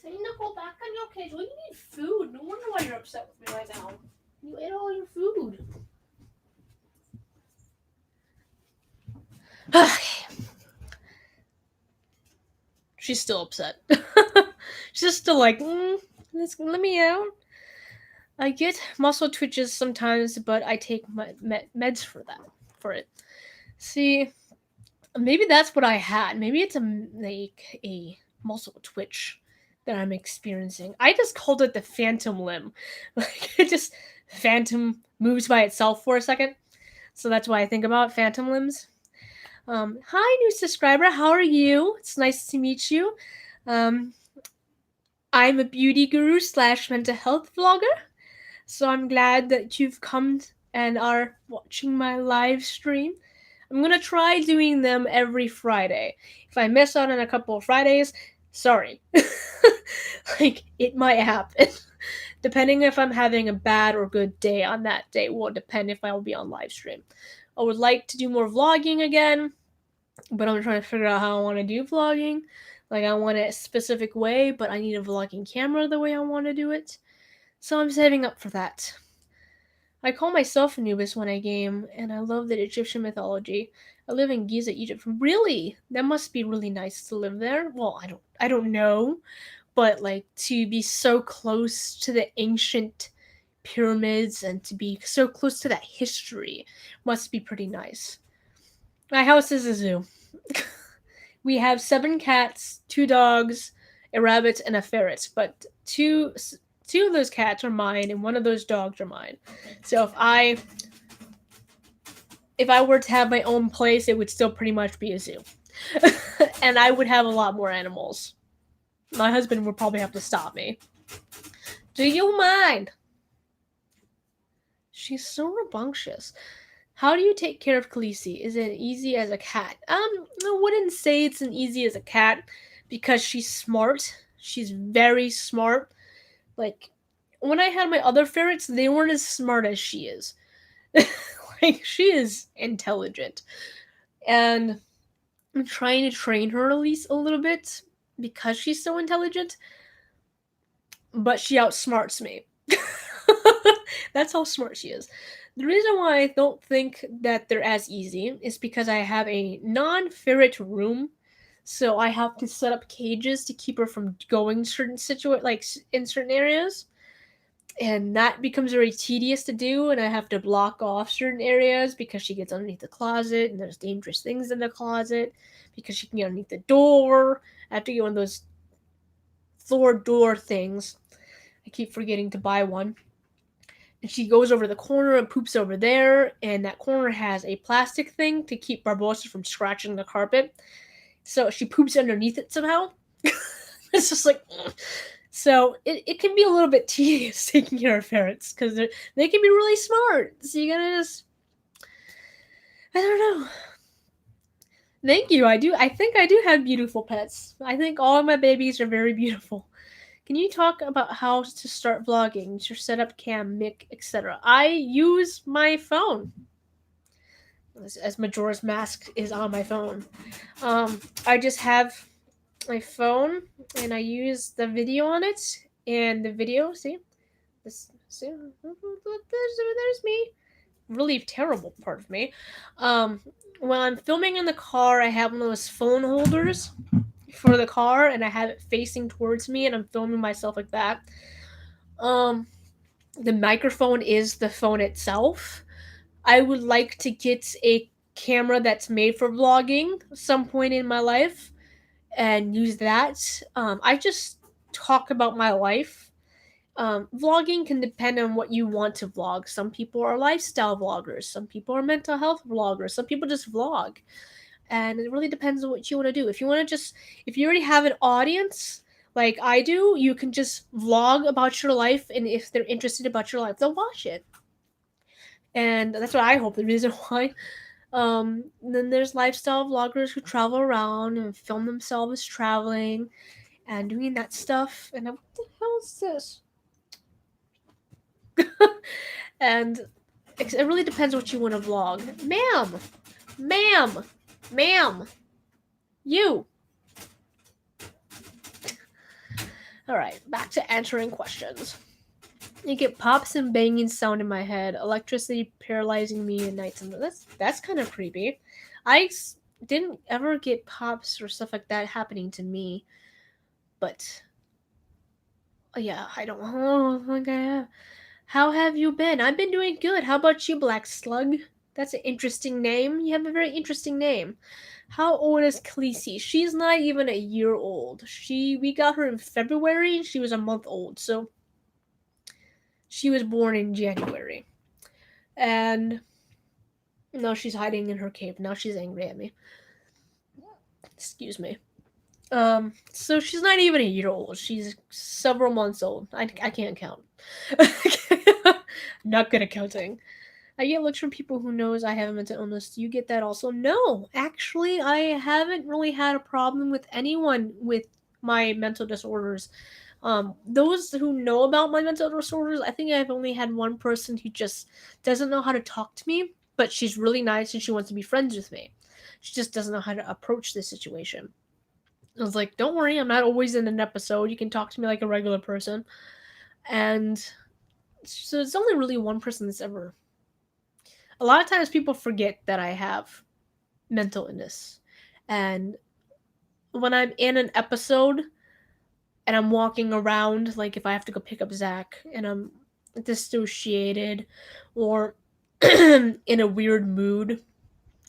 Selena, go back on your cage. Well, you need food. No wonder why you're upset with me right now. You ate all your food. Okay. She's still upset. She's still like, let me out. I get muscle twitches sometimes, but I take my meds for it. See, maybe that's what I had. Maybe it's a muscle twitch that I'm experiencing. I just called it the phantom limb. Like it just phantom moves by itself for a second. So that's why I think about phantom limbs. Hi, new subscriber. How are you? It's nice to meet you. I'm a beauty guru / mental health vlogger. So I'm glad that you've come and are watching my live stream. I'm going to try doing them every Friday. If I miss out on a couple of Fridays, Sorry. Like, it might happen. Depending if I'm having a bad or good day on that day will depend if I will be on live stream. I would like to do more vlogging again, but I'm trying to figure out how I want to do vlogging. Like, I want it a specific way, but I need a vlogging camera the way I want to do it. So I'm saving up for that. I call myself Anubis when I game, and I love the Egyptian mythology. I live in Giza, Egypt. Really? That must be really nice to live there. Well, I don't know, but like to be so close to the ancient pyramids and to be so close to that history must be pretty nice. My house is a zoo. We have 7 cats, 2 dogs, a rabbit, and a ferret. But two of those cats are mine, and one of those dogs are mine. So if I were to have my own place, it would still pretty much be a zoo, and I would have a lot more animals. My husband would probably have to stop me. Do you mind? She's so rambunctious. How do you take care of Khaleesi? Is it easy as a cat? I wouldn't say it's an easy as a cat because she's smart. She's very smart. Like, when I had my other ferrets, they weren't as smart as she is. Like, she is intelligent. And I'm trying to train her at least a little bit because she's so intelligent, but she outsmarts me. That's how smart she is. The reason why I don't think that they're as easy is because I have a non-ferret room, so I have to set up cages to keep her from going certain like in certain areas, and that becomes very tedious to do. And I have to block off certain areas because she gets underneath the closet, and there's dangerous things in the closet because she can get underneath the door. I have to get one of those floor door things. I keep forgetting to buy one. And she goes over the corner and poops over there, and that corner has a plastic thing to keep Barbosa from scratching the carpet. So she poops underneath it somehow. It's just like, ugh. So it can be a little bit tedious taking care of ferrets because they can be really smart. So you gotta just, I don't know. Thank you. I think I do have beautiful pets. I think all of my babies are very beautiful. Can you talk about how to start vlogging, your setup, cam, mic, etc.? I use my phone. As Majora's Mask is on my phone. I just have my phone and I use the video on it. And the video, see? There's me. Really terrible part of me. When I'm filming in the car, I have one of those phone holders for the car, and I have it facing towards me, and I'm filming myself like that. The microphone is the phone itself. I would like to get a camera that's made for vlogging some point in my life and use that. I just talk about my life. Vlogging can depend on what you want to vlog. Some people are lifestyle vloggers, some people are mental health vloggers, some people just vlog. And it really depends on what you want to do. If you want to just, if you already have an audience like I do, you can just vlog about your life, and if they're interested about your life, they'll watch it. And that's what I hope. The reason why. Then there's lifestyle vloggers who travel around and film themselves traveling and doing that stuff. And what the hell is this? And it really depends what you want to vlog. Ma'am, you. All right, back to answering questions. You get pops and banging sound in my head, electricity paralyzing me at night. That's kind of creepy. I didn't ever get pops or stuff like that happening to me, but yeah, I don't think I have. How have you been? I've been doing good. How about you, Black Slug? That's an interesting name. You have a very interesting name. How old is Khaleesi? She's not even a year old. We got her in February and she was a month old, so she was born in January. And now she's hiding in her cave. Now she's angry at me. Excuse me. So she's not even a year old. She's several months old. I can't count. Not good at counting. I get looks from people who knows I have a mental illness. Do you get that also? No, actually, I haven't really had a problem with anyone with my mental disorders. Those who know about my mental disorders, I think I've only had one person who just doesn't know how to talk to me, but she's really nice and she wants to be friends with me. She just doesn't know how to approach this situation. I was like, don't worry, I'm not always in an episode. You can talk to me like a regular person. And so it's only really one person that's ever. A lot of times people forget that I have mental illness. And when I'm in an episode and I'm walking around, like if I have to go pick up Zach and I'm dissociated or in a weird mood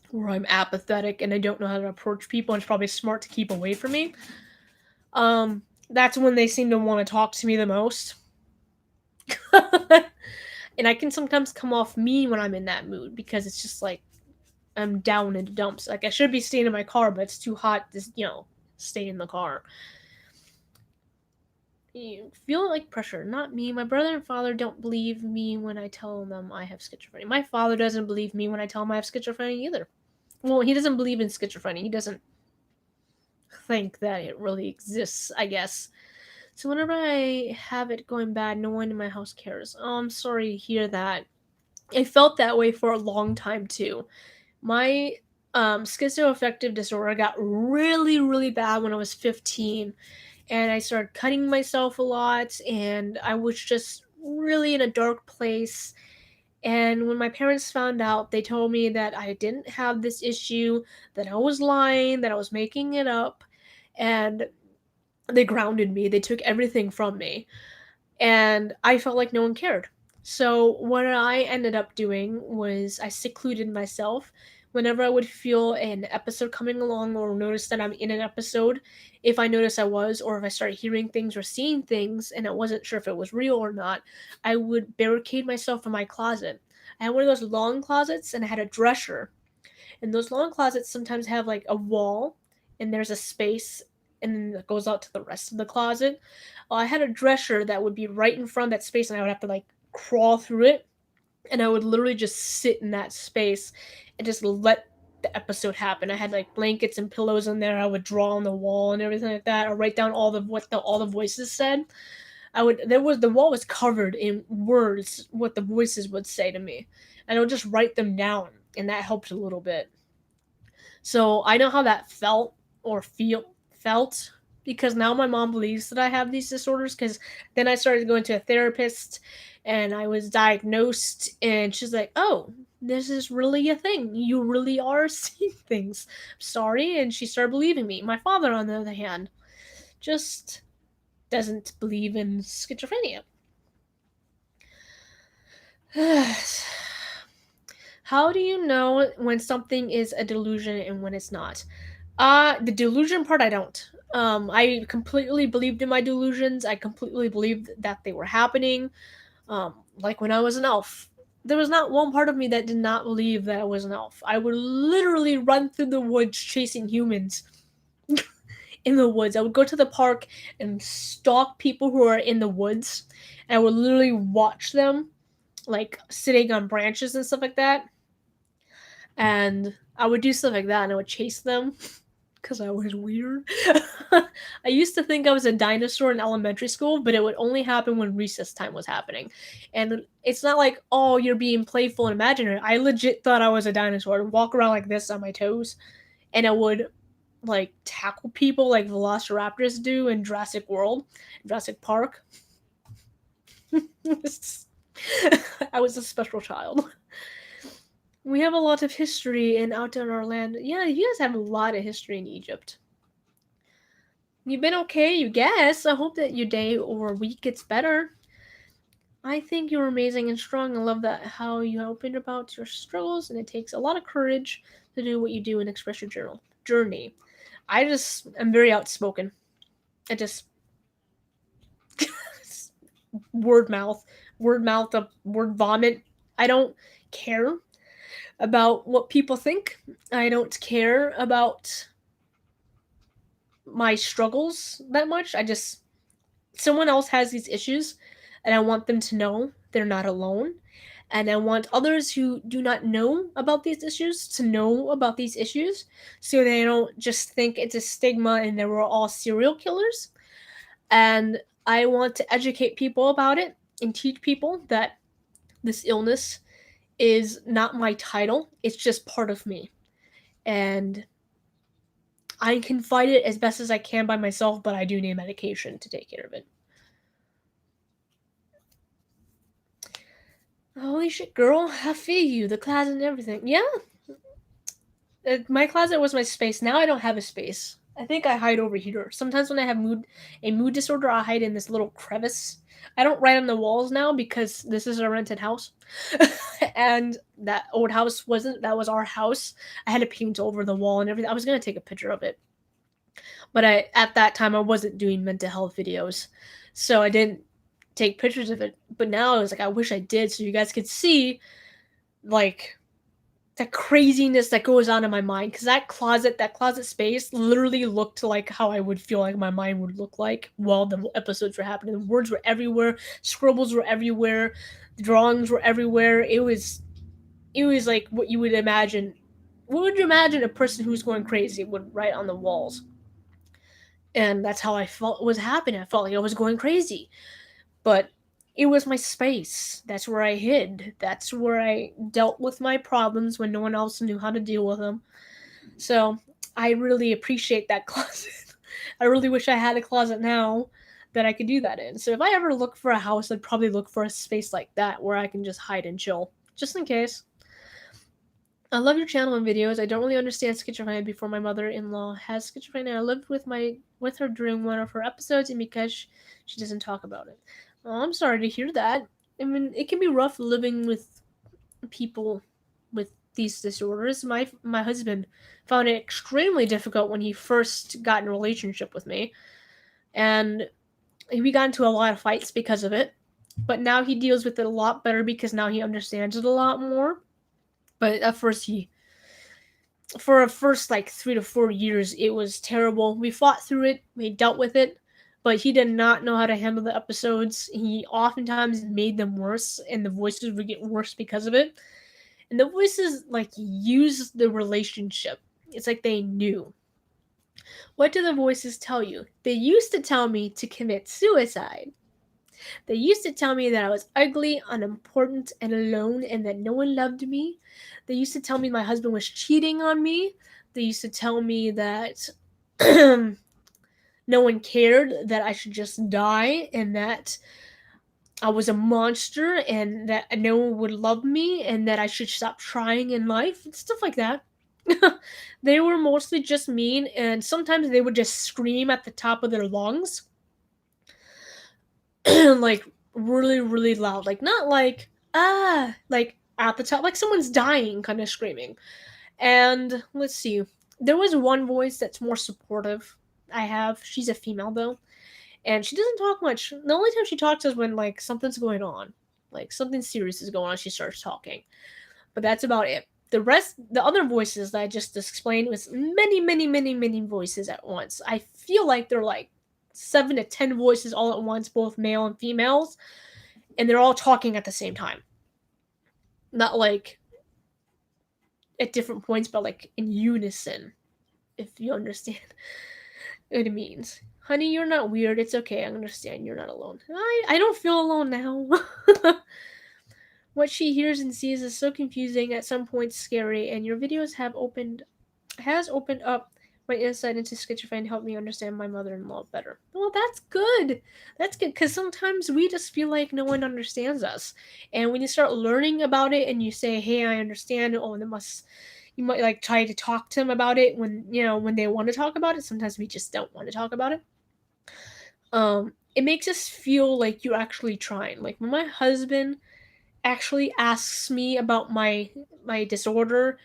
where I'm apathetic and I don't know how to approach people, and it's probably smart to keep away from me. That's when they seem to want to talk to me the most. And I can sometimes come off mean when I'm in that mood because it's just like I'm down in the dumps. Like I should be staying in my car, but it's too hot to, stay in the car. You feel like pressure, not me. My brother and father don't believe me when I tell them I have schizophrenia. My father doesn't believe me when I tell him I have schizophrenia either. Well, he doesn't believe in schizophrenia. He doesn't think that it really exists, I guess. So whenever I have it going bad, no one in my house cares. Oh, I'm sorry to hear that. I felt that way for a long time too. My schizoaffective disorder got really, really bad when I was 15, and I started cutting myself a lot, and I was just really in a dark place. And when my parents found out, they told me that I didn't have this issue, that I was lying, that I was making it up, and they grounded me. They took everything from me, and I felt like no one cared. So what I ended up doing was I secluded myself. Whenever I would feel an episode coming along or notice that I'm in an episode, if I noticed I was, or if I started hearing things or seeing things and I wasn't sure if it was real or not, I would barricade myself in my closet. I had one of those long closets and I had a dresser. And those long closets sometimes have like a wall and there's a space and then it goes out to the rest of the closet. I had a dresser that would be right in front of that space and I would have to like crawl through it, and I would literally just sit in that space and just let the episode happen. I had like blankets and pillows in there. I would draw on the wall and everything like that, or write down all the voices said. The wall was covered in words what the voices would say to me, and I would just write them down, and that helped a little bit. So I know how that felt because now my mom believes that I have these disorders. Because then I started going to a therapist, and I was diagnosed, and she's like, "Oh, this is really a thing. You really are seeing things. Sorry," and she started believing me. My father, on the other hand, just doesn't believe in schizophrenia. How do you know when something is a delusion and when it's not? The delusion part, I don't. I completely believed in my delusions. I completely believed that they were happening. Like when I was an elf, there was not one part of me that did not believe that I was an elf. I would literally run through the woods chasing humans in the woods. I would go to the park and stalk people who are in the woods. And I would literally watch them, like sitting on branches and stuff like that. And I would do stuff like that and I would chase them because I was weird. I used to think I was a dinosaur in elementary school, but it would only happen when recess time was happening. And it's not like, oh, you're being playful and imaginary. I legit thought I was a dinosaur. I'd walk around like this on my toes, and I would like tackle people like velociraptors do in Jurassic World, Jurassic Park. I was a special child. We have a lot of history in out in our land. Yeah, you guys have a lot of history in Egypt. You've been okay, you guess. I hope that your day or week gets better. I think you're amazing and strong. I love that how you opened about your struggles, and it takes a lot of courage to do what you do and express your journey. I just am very outspoken. I just word mouth, word vomit. I don't care about what people think. I don't care about my struggles that much. I just someone else has these issues and I want them to know they're not alone. And I want others who do not know about these issues to know about these issues so they don't just think it's a stigma and that we're all serial killers. And I want to educate people about it and teach people that this illness is not my title, it's just part of me. And I can fight it as best as I can by myself, but I do need medication to take care of it. Holy shit, girl, I feel you. The closet and everything. Yeah, my closet was my space. Now I don't have a space. I think I hide over here. Sometimes when I have a mood disorder, I hide in this little crevice. I don't write on the walls now because this is a rented house, and that old house wasn't. That was our house. I had to paint over the wall and everything. I was gonna take a picture of it, but at that time I wasn't doing mental health videos, so I didn't take pictures of it. But now I was like, I wish I did, so you guys could see like the craziness that goes on in my mind, because that closet space literally looked like how I would feel like my mind would look like while the episodes were happening. The words were everywhere, scribbles were everywhere, the drawings were everywhere. It was like what you would imagine. What would you imagine a person who's going crazy would write on the walls? And that's how I felt was happening. I felt like I was going crazy, but it was my space. That's where I hid. That's where I dealt with my problems when no one else knew how to deal with them. So I really appreciate that closet. I really wish I had a closet now that I could do that in. So if I ever look for a house, I'd probably look for a space like that where I can just hide and chill, just in case. I love your channel and videos. I don't really understand schizophrenia before my mother-in-law has schizophrenia. I lived with her during one of her episodes, and because she doesn't talk about it. Oh, I'm sorry to hear that. I mean, it can be rough living with people with these disorders. My husband found it extremely difficult when he first got in a relationship with me, and we got into a lot of fights because of it. But now he deals with it a lot better because now he understands it a lot more. But at first he for a first like 3 to 4 years, it was terrible. We fought through it, we dealt with it, but he did not know how to handle the episodes. He oftentimes made them worse, and the voices would get worse because of it. And the voices like use the relationship. It's like they knew. What do the voices tell you? They used to tell me to commit suicide. They used to tell me that I was ugly, unimportant, and alone, and that no one loved me. They used to tell me my husband was cheating on me. They used to tell me that no one cared, that I should just die, and that I was a monster, and that no one would love me, and that I should stop trying in life, and stuff like that. They were mostly just mean, and sometimes they would just scream at the top of their lungs like really, really loud. Like not like like at the top, like someone's dying kind of screaming. And let's see. There was one voice that's more supportive. She's a female though, and she doesn't talk much. The only time she talks is when like something's going on. Like something serious is going on, she starts talking. But that's about it. The other voices that I just explained was many, many, many, many voices at once. I feel like they're like 7 to 10 voices all at once, both male and females, and they're all talking at the same time. Not like at different points, but like in unison, if you understand what it means. Honey, you're not weird. It's okay. I understand. You're not alone. I don't feel alone now. What she hears and sees is so confusing, at some points scary, and your videos has opened up my insight into schizophrenia and helped me understand my mother-in-law better. Well, that's good. That's good, because sometimes we just feel like no one understands us, and when you start learning about it and you say, "Hey, I understand," oh, you might like try to talk to them about it when they want to talk about it. Sometimes we just don't want to talk about it. It makes us feel like you're actually trying. Like when my husband actually asks me about my disorder,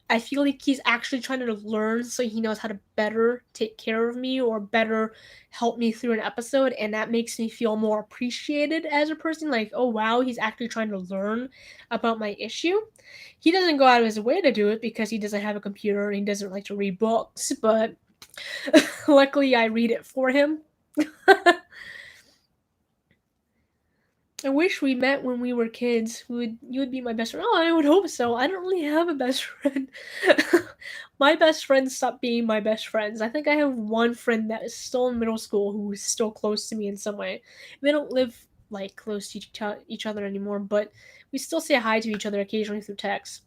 I feel like he's actually trying to learn so he knows how to better take care of me or better help me through an episode, and that makes me feel more appreciated as a person. Like, oh wow, he's actually trying to learn about my issue. He doesn't go out of his way to do it because he doesn't have a computer and he doesn't like to read books, but luckily I read it for him. I wish we met when we were kids. You would be my best friend. Oh, I would hope so. I don't really have a best friend. My best friends stopped being my best friends. I think I have one friend that is still in middle school who is still close to me in some way. We don't live like close to each other anymore, but we still say hi to each other occasionally through text.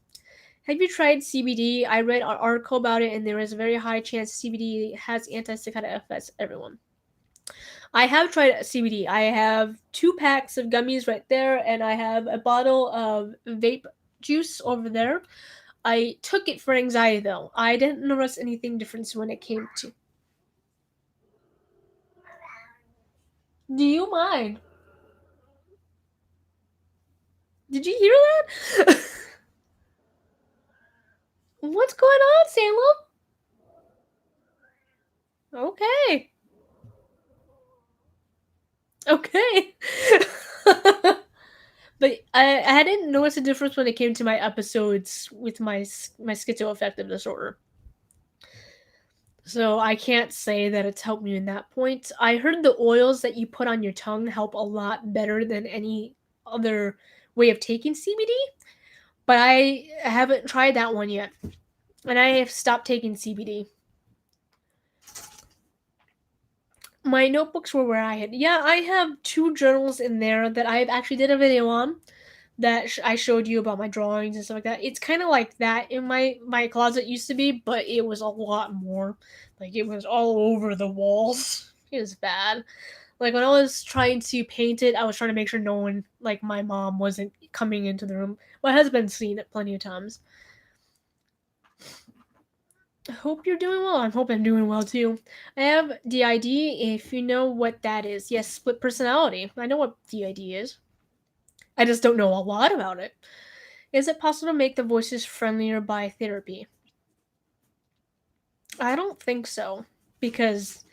Have you tried CBD? I read an article about it, and there is a very high chance CBD has anti-psychotic effects. Everyone. I have tried CBD. I have 2 packs of gummies right there, and I have a bottle of vape juice over there. I took it for anxiety though. I didn't notice anything different when it came to. Do you mind? Did you hear that? What's going on, Salem? Okay. Okay. But I didn't notice a difference when it came to my episodes with my schizoaffective disorder. So I can't say that it's helped me in that point. I heard the oils that you put on your tongue help a lot better than any other way of taking CBD, but I haven't tried that one yet. And I have stopped taking CBD. My notebooks were where I had. Yeah, I have 2 journals in there that I actually did a video on that I showed you about my drawings and stuff like that. It's kind of like that in my closet used to be, but it was a lot more. Like it was all over the walls. It was bad. Like when I was trying to paint it, I was trying to make sure no one, like my mom, wasn't coming into the room. My husband's seen it plenty of times. I hope you're doing well. I hope I'm doing well too. I have DID. If you know what that is, yes, split personality. I know what DID is. I just don't know a lot about it. Is it possible to make the voices friendlier by therapy? I don't think so, because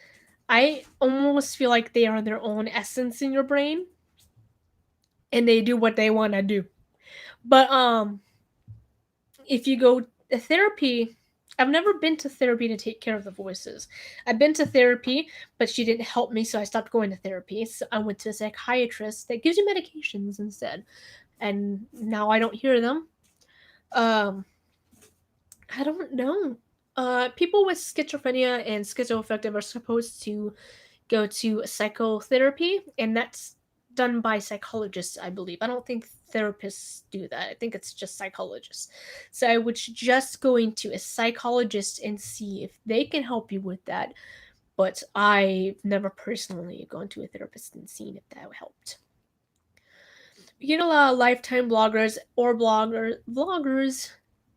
I almost feel like they are their own essence in your brain, and they do what they want to do. But if you go to therapy, I've never been to therapy to take care of the voices. I've been to therapy, but she didn't help me, so I stopped going to therapy. So I went to a psychiatrist that gives you medications instead, and now I don't hear them. Um, I don't know. People with schizophrenia and schizoaffective are supposed to go to psychotherapy, and that's done by psychologists, I believe. I don't think therapists do that. I think it's just psychologists. So I would suggest going to a psychologist and see if they can help you with that. But I've never personally gone to a therapist and seen if that helped. You know, a lot of lifetime bloggers or vloggers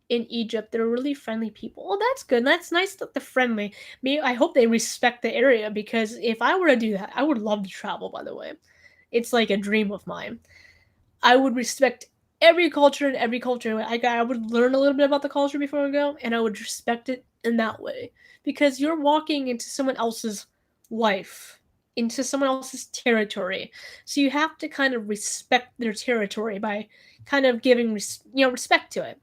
in Egypt. They're really friendly people. Oh, that's good. That's nice that they're friendly. Me, I hope they respect the area, because if I were to do that, I would love to travel. By the way, it's like a dream of mine. I would respect every culture and every culture. I would learn a little bit about the culture before I go, and I would respect it in that way, because you're walking into someone else's life, into someone else's territory. So you have to kind of respect their territory by kind of giving respect to it.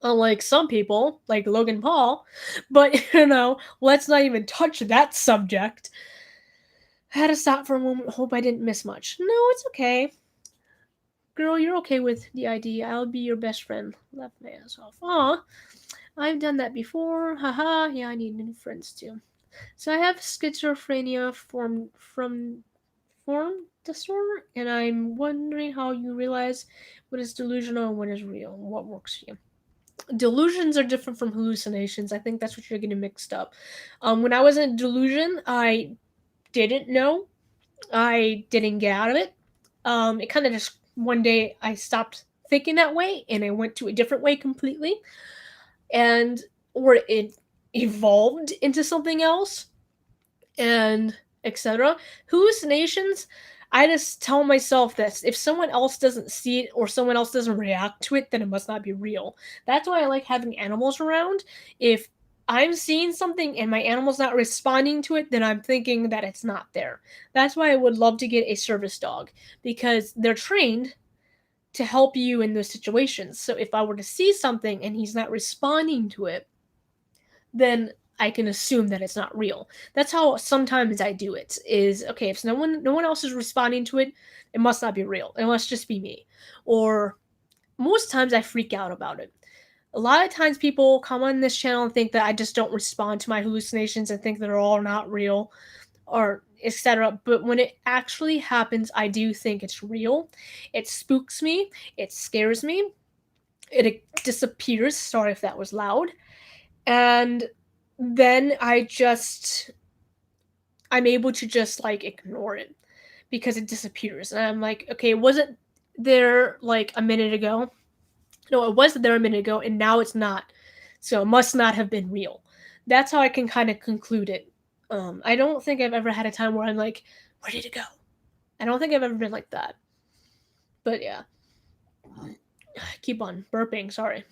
Unlike some people, like Logan Paul, but let's not even touch that subject. I had to stop for a moment. Hope I didn't miss much. No, it's okay. Girl, you're okay with the ID. I'll be your best friend. Left my ass off. Aw, I've done that before. Haha, yeah, I need new friends too. So I have schizophrenia form disorder, and I'm wondering how you realize what is delusional and what is real, and what works for you. Delusions are different from hallucinations. I think that's what you're getting mixed up. When I was in a delusion, I didn't know. I didn't get out of it. It kind of just one day I stopped thinking that way and I went to a different way completely, and or it evolved into something else, and etc. Hallucinations, I just tell myself this: if someone else doesn't see it or someone else doesn't react to it, then it must not be real. That's why I like having animals around. If I'm seeing something and my animal's not responding to it, then I'm thinking that it's not there. That's why I would love to get a service dog, because they're trained to help you in those situations. So if I were to see something and he's not responding to it, then I can assume that it's not real. That's how sometimes I do it. Is okay, if no one else is responding to it, it must not be real. It must just be me. Or most times I freak out about it. A lot of times people come on this channel and think that I just don't respond to my hallucinations and think they're all not real or etc. But when it actually happens, I do think it's real. It spooks me, it scares me, it disappears. Sorry if that was loud. And then I'm able to just like ignore it because it disappears. And I'm like, okay, was it there like a minute ago? No, it was there a minute ago, and now it's not. So it must not have been real. That's how I can kind of conclude it. I don't think I've ever had a time where I'm like, where did it go? I don't think I've ever been like that. But yeah, keep on burping. Sorry.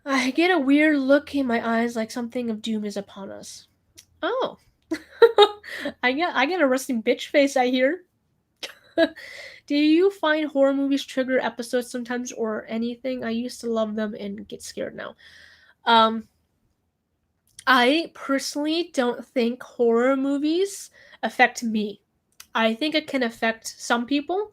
I get a weird look in my eyes, like something of doom is upon us. Oh, I get a resting bitch face. I hear. Do you find horror movies trigger episodes sometimes or anything? I used to love them and get scared now. Um, I personally don't think horror movies affect me. I think it can affect some people,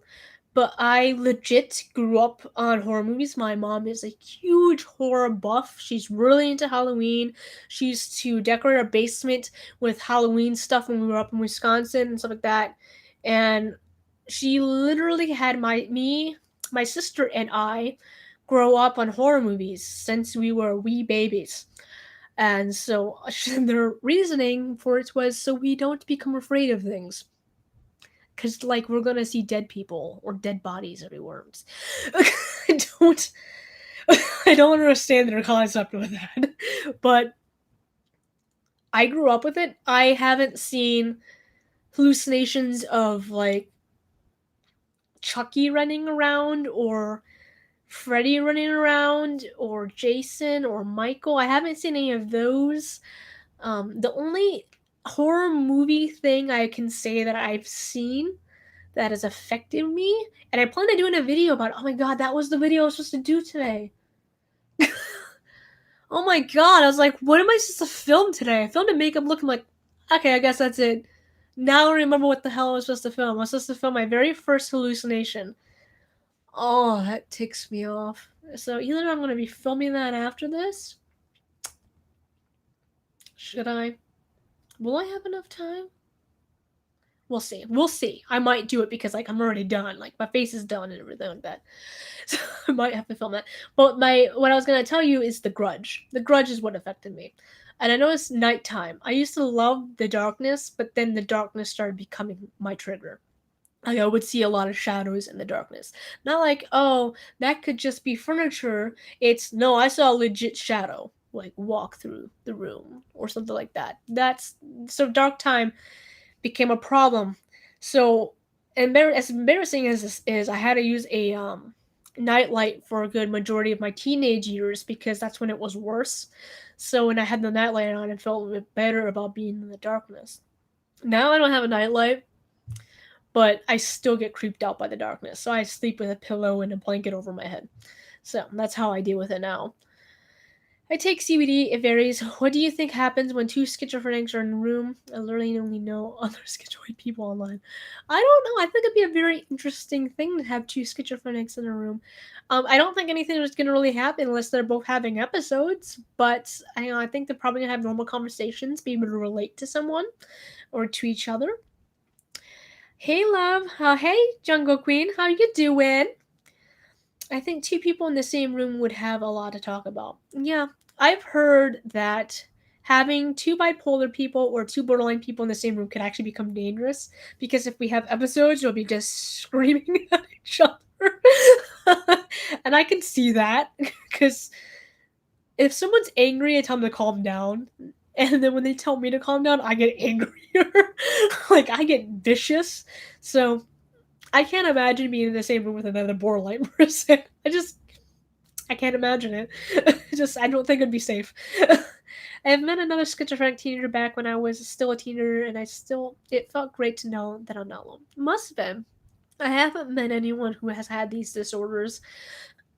but I legit grew up on horror movies. My mom is a huge horror buff. She's really into Halloween. She used to decorate our basement with Halloween stuff when we were up in Wisconsin and stuff like that. And she literally had my sister and I grow up on horror movies since we were wee babies. And so their reasoning for it was so we don't become afraid of things. Because, like, we're gonna see dead people or dead bodies everywhere. I don't. I don't understand their concept with that. But I grew up with it. I haven't seen hallucinations of, like, Chucky running around or Freddy running around or Jason or Michael. I haven't seen any of those. The only horror movie thing I can say that I've seen that has affected me, and I plan on doing a video about it. Oh my god, that was the video I was supposed to do today. Oh my god, I was like, what am I supposed to film today? I filmed a makeup look. I'm like, okay, I guess that's it. Now I remember what the hell I was supposed to film. I was supposed to film my very first hallucination. Oh, that ticks me off. So either I'm going to be filming that after this. Should I? Will I have enough time? We'll see. We'll see. I might do it because like I'm already done. Like my face is done and everything like that. So I might have to film that. But what I was gonna tell you is The Grudge. The Grudge is what affected me. And I know it's nighttime. I used to love the darkness, but then the darkness started becoming my trigger. Like I would see a lot of shadows in the darkness. Not like, oh, that could just be furniture. It's no, I saw a legit shadow like walk through the room or something like that. That's so dark time became a problem. So, as embarrassing as this is, I had to use a nightlight for a good majority of my teenage years because that's when it was worse. So when I had the nightlight on, I felt a bit better about being in the darkness. Now I don't have a nightlight, but I still get creeped out by the darkness. So I sleep with a pillow and a blanket over my head. So that's how I deal with it now. I take CBD, it varies. What do you think happens when two schizophrenics are in a room? I literally only know other schizoid people online. I don't know. I think it'd be a very interesting thing to have two schizophrenics in a room. I don't think anything is going to really happen unless they're both having episodes, but I think they're probably going to have normal conversations, be able to relate to someone or to each other. Hey, love. Hey, Jungle Queen. How you doing? I think two people in the same room would have a lot to talk about. Yeah, I've heard that having two bipolar people or two borderline people in the same room could actually become dangerous because if we have episodes, we'll be just screaming at each other. And I can see that because if someone's angry, I tell them to calm down. And then when they tell me to calm down, I get angrier. Like, I get vicious. So I can't imagine being in the same room with another borderline person. I can't imagine it. I don't think it'd be safe. I have met another schizophrenic teenager back when I was still a teenager, and it felt great to know that I'm not alone. Must have been. I haven't met anyone who has had these disorders.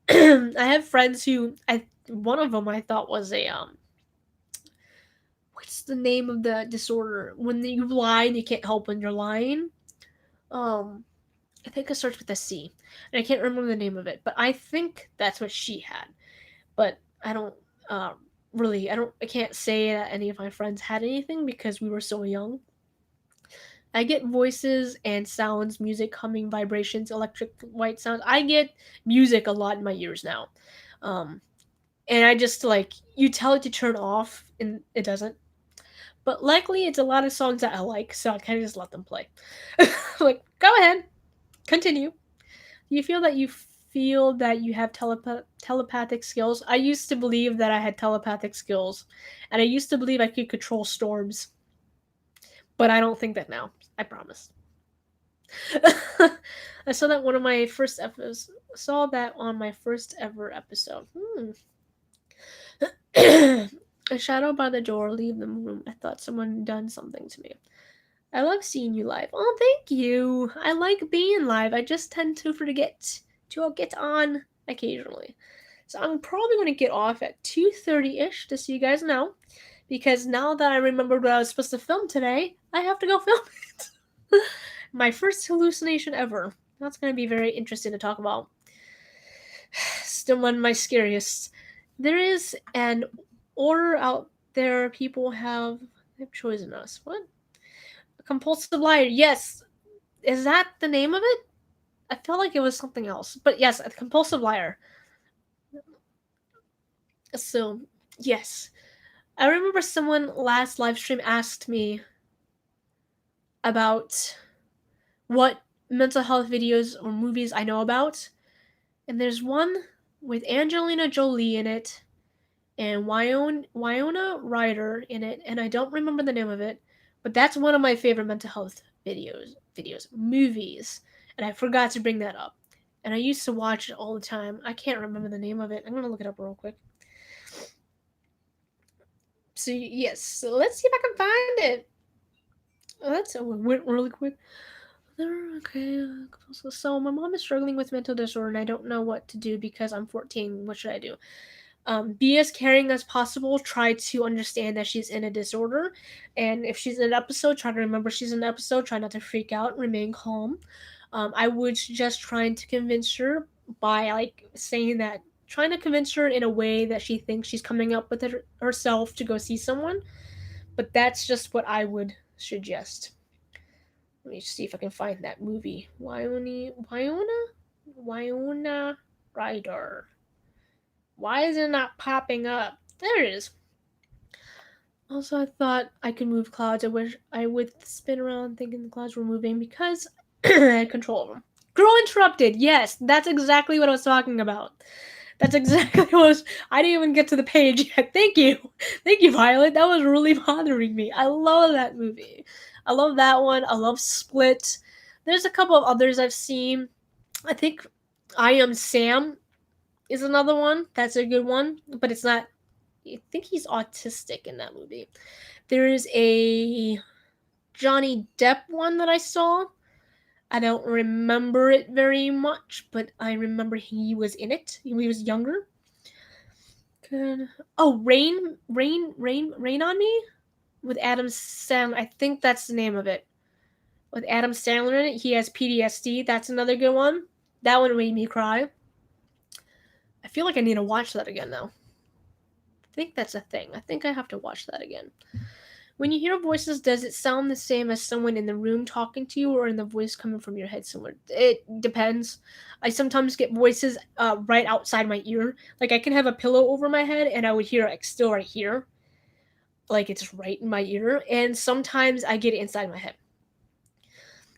I have friends one of them I thought was a what's the name of the disorder when you lie and you can't help when you're lying? Um, I think it starts with a C, and I can't remember the name of it, but I think that's what she had. But I don't uh, really, I can't say that any of my friends had anything because we were so young. I get voices and sounds, music, humming, vibrations, electric white sounds. I get music a lot in my ears now. Um, and I just like, you tell it to turn off and it doesn't. But luckily, it's a lot of songs that I like, so I kind of just let them play. Like, go ahead, continue. Do you feel that you have telepathic skills? I used to believe that I had telepathic skills, and I used to believe I could control storms, but I don't think that now. I promise. I saw that one of my first episodes. Saw that on my first ever episode. A shadow by the door. Leave the room. I thought someone done something to me. I love seeing you live. Oh, thank you. I like being live. I just tend to forget to get on occasionally. So I'm probably going to get off at 2:30ish to see you guys now. Because now that I remembered what I was supposed to film today, I have to go film it. My first hallucination ever. That's going to be very interesting to talk about. Still one of my scariest. There is an order out there people have chosen us. What? A compulsive liar. Yes. Is that the name of it? I felt like it was something else. But yes, a compulsive liar. So, yes. I remember someone last live stream asked me about what mental health videos or movies I know about. And there's one with Angelina Jolie in it and Winona Ryder in it, and I don't remember the name of it, but that's one of my favorite mental health movies, and I forgot to bring that up. And I used to watch it all the time. I can't remember the name of it. I'm gonna look it up real quick. So yes, so let's see if I can find it. Oh, that's went really quick. Okay, so my mom is struggling with mental disorder, and I don't know what to do because I'm 14. What should I do? Be as caring as possible. Try to understand that she's in a disorder, and if she's in an episode, try to remember she's in an episode. Try not to freak out. Remain calm. I would suggest trying to convince her by like saying that, trying to convince her in a way that she thinks she's coming up with it herself to go see someone. But that's just what I would suggest. Let me see if I can find that movie. Winona Ryder. Why is it not popping up? There it is. Also, I thought I could move clouds. I wish I would spin around thinking the clouds were moving because I had control of them. Girl interrupted. Yes, that's exactly what I was talking about. That's exactly what I was. I didn't even get to the page yet. Thank you. Thank you, Violet. That was really bothering me. I love that movie. I love that one. I love Split. There's a couple of others I've seen. I think I Am Sam is another one. That's a good one, but it's not. I think he's autistic in that movie. There is a Johnny Depp one that I saw. I don't remember it very much, but I remember he was in it. He was younger. Good. Oh, Rain on Me with Adam Sandler. I think that's the name of it. With Adam Sandler in it, he has PTSD. That's another good one. That one made me cry. I feel like I need to watch that again though. I think that's a thing. I think I have to watch that again. When you hear voices, does it sound the same as someone in the room talking to you, or in the voice coming from your head somewhere? It depends. I sometimes get voices right outside my ear. Like I can have a pillow over my head, and I would hear it still right here, like it's right in my ear. And sometimes I get it inside my head.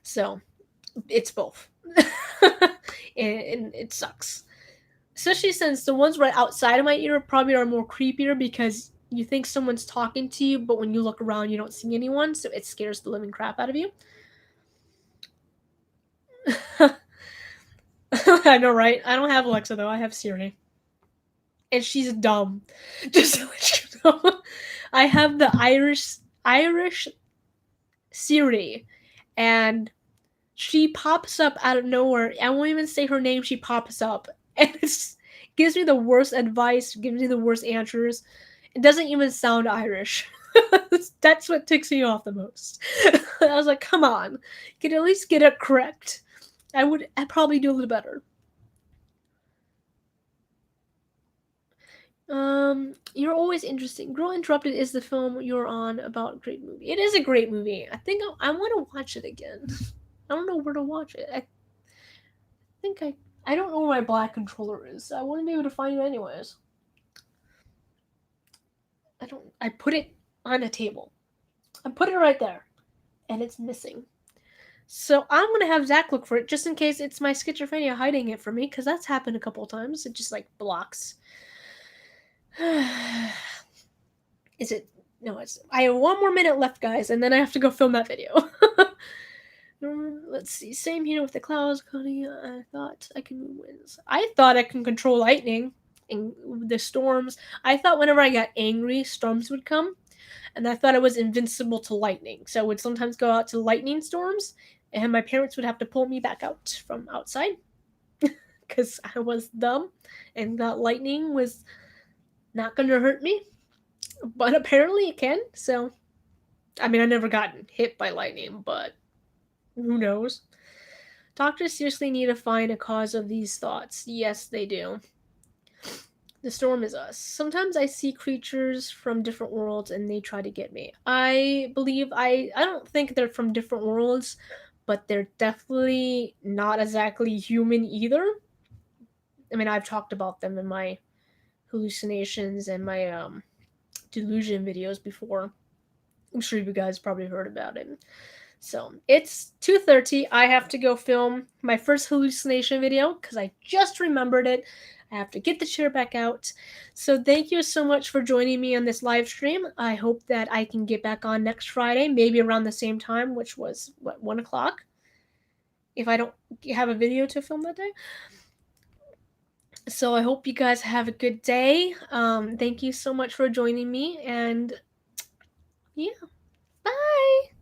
So it's both, and it sucks. Especially since the ones right outside of my ear probably are more creepier because you think someone's talking to you, but when you look around, you don't see anyone, so it scares the living crap out of you. I know, right? I don't have Alexa though. I have Siri, and she's dumb. Just to let you know, I have the Irish Siri, and she pops up out of nowhere. I won't even say her name. She pops up, and it gives me the worst advice. Gives me the worst answers. It doesn't even sound Irish. That's what ticks me off the most. I was like, come on, you can at least get it correct. I'd probably do a little better. You're always interesting. Girl Interrupted is the film you're on about. Great movie. It is a great movie. I think I want to watch it again. I don't know where to watch it. I think I don't know where my black controller is. I wouldn't be able to find it anyways. I don't. I put it on a table. I put it right there, and it's missing. So I'm gonna have Zach look for it just in case it's my schizophrenia hiding it from me, because that's happened a couple times. It just like blocks. Is it? No, it's. I have 1 more minute left, guys, and then I have to go film that video. Let's see. Same here with the clouds, Connie. I thought I can move winds. I thought I can control lightning and the storms. I thought whenever I got angry, storms would come, and I thought I was invincible to lightning. So I would sometimes go out to lightning storms, and my parents would have to pull me back out from outside because I was dumb and that lightning was not going to hurt me. But apparently it can. So, I mean, I never gotten hit by lightning, but who knows? Doctors seriously need to find a cause of these thoughts. Yes, they do. The storm is us. Sometimes I see creatures from different worlds and they try to get me. I believe I don't think they're from different worlds, but they're definitely not exactly human either. I mean, I've talked about them in my hallucinations and my delusion videos before. I'm sure you guys probably heard about it. So it's 2:30. I have to go film my first hallucination video because I just remembered it. I have to get the chair back out. So thank you so much for joining me on this live stream. I hope that I can get back on next Friday, maybe around the same time, which was what 1 o'clock. If I don't have a video to film that day. So I hope you guys have a good day. Thank you so much for joining me, and yeah, bye.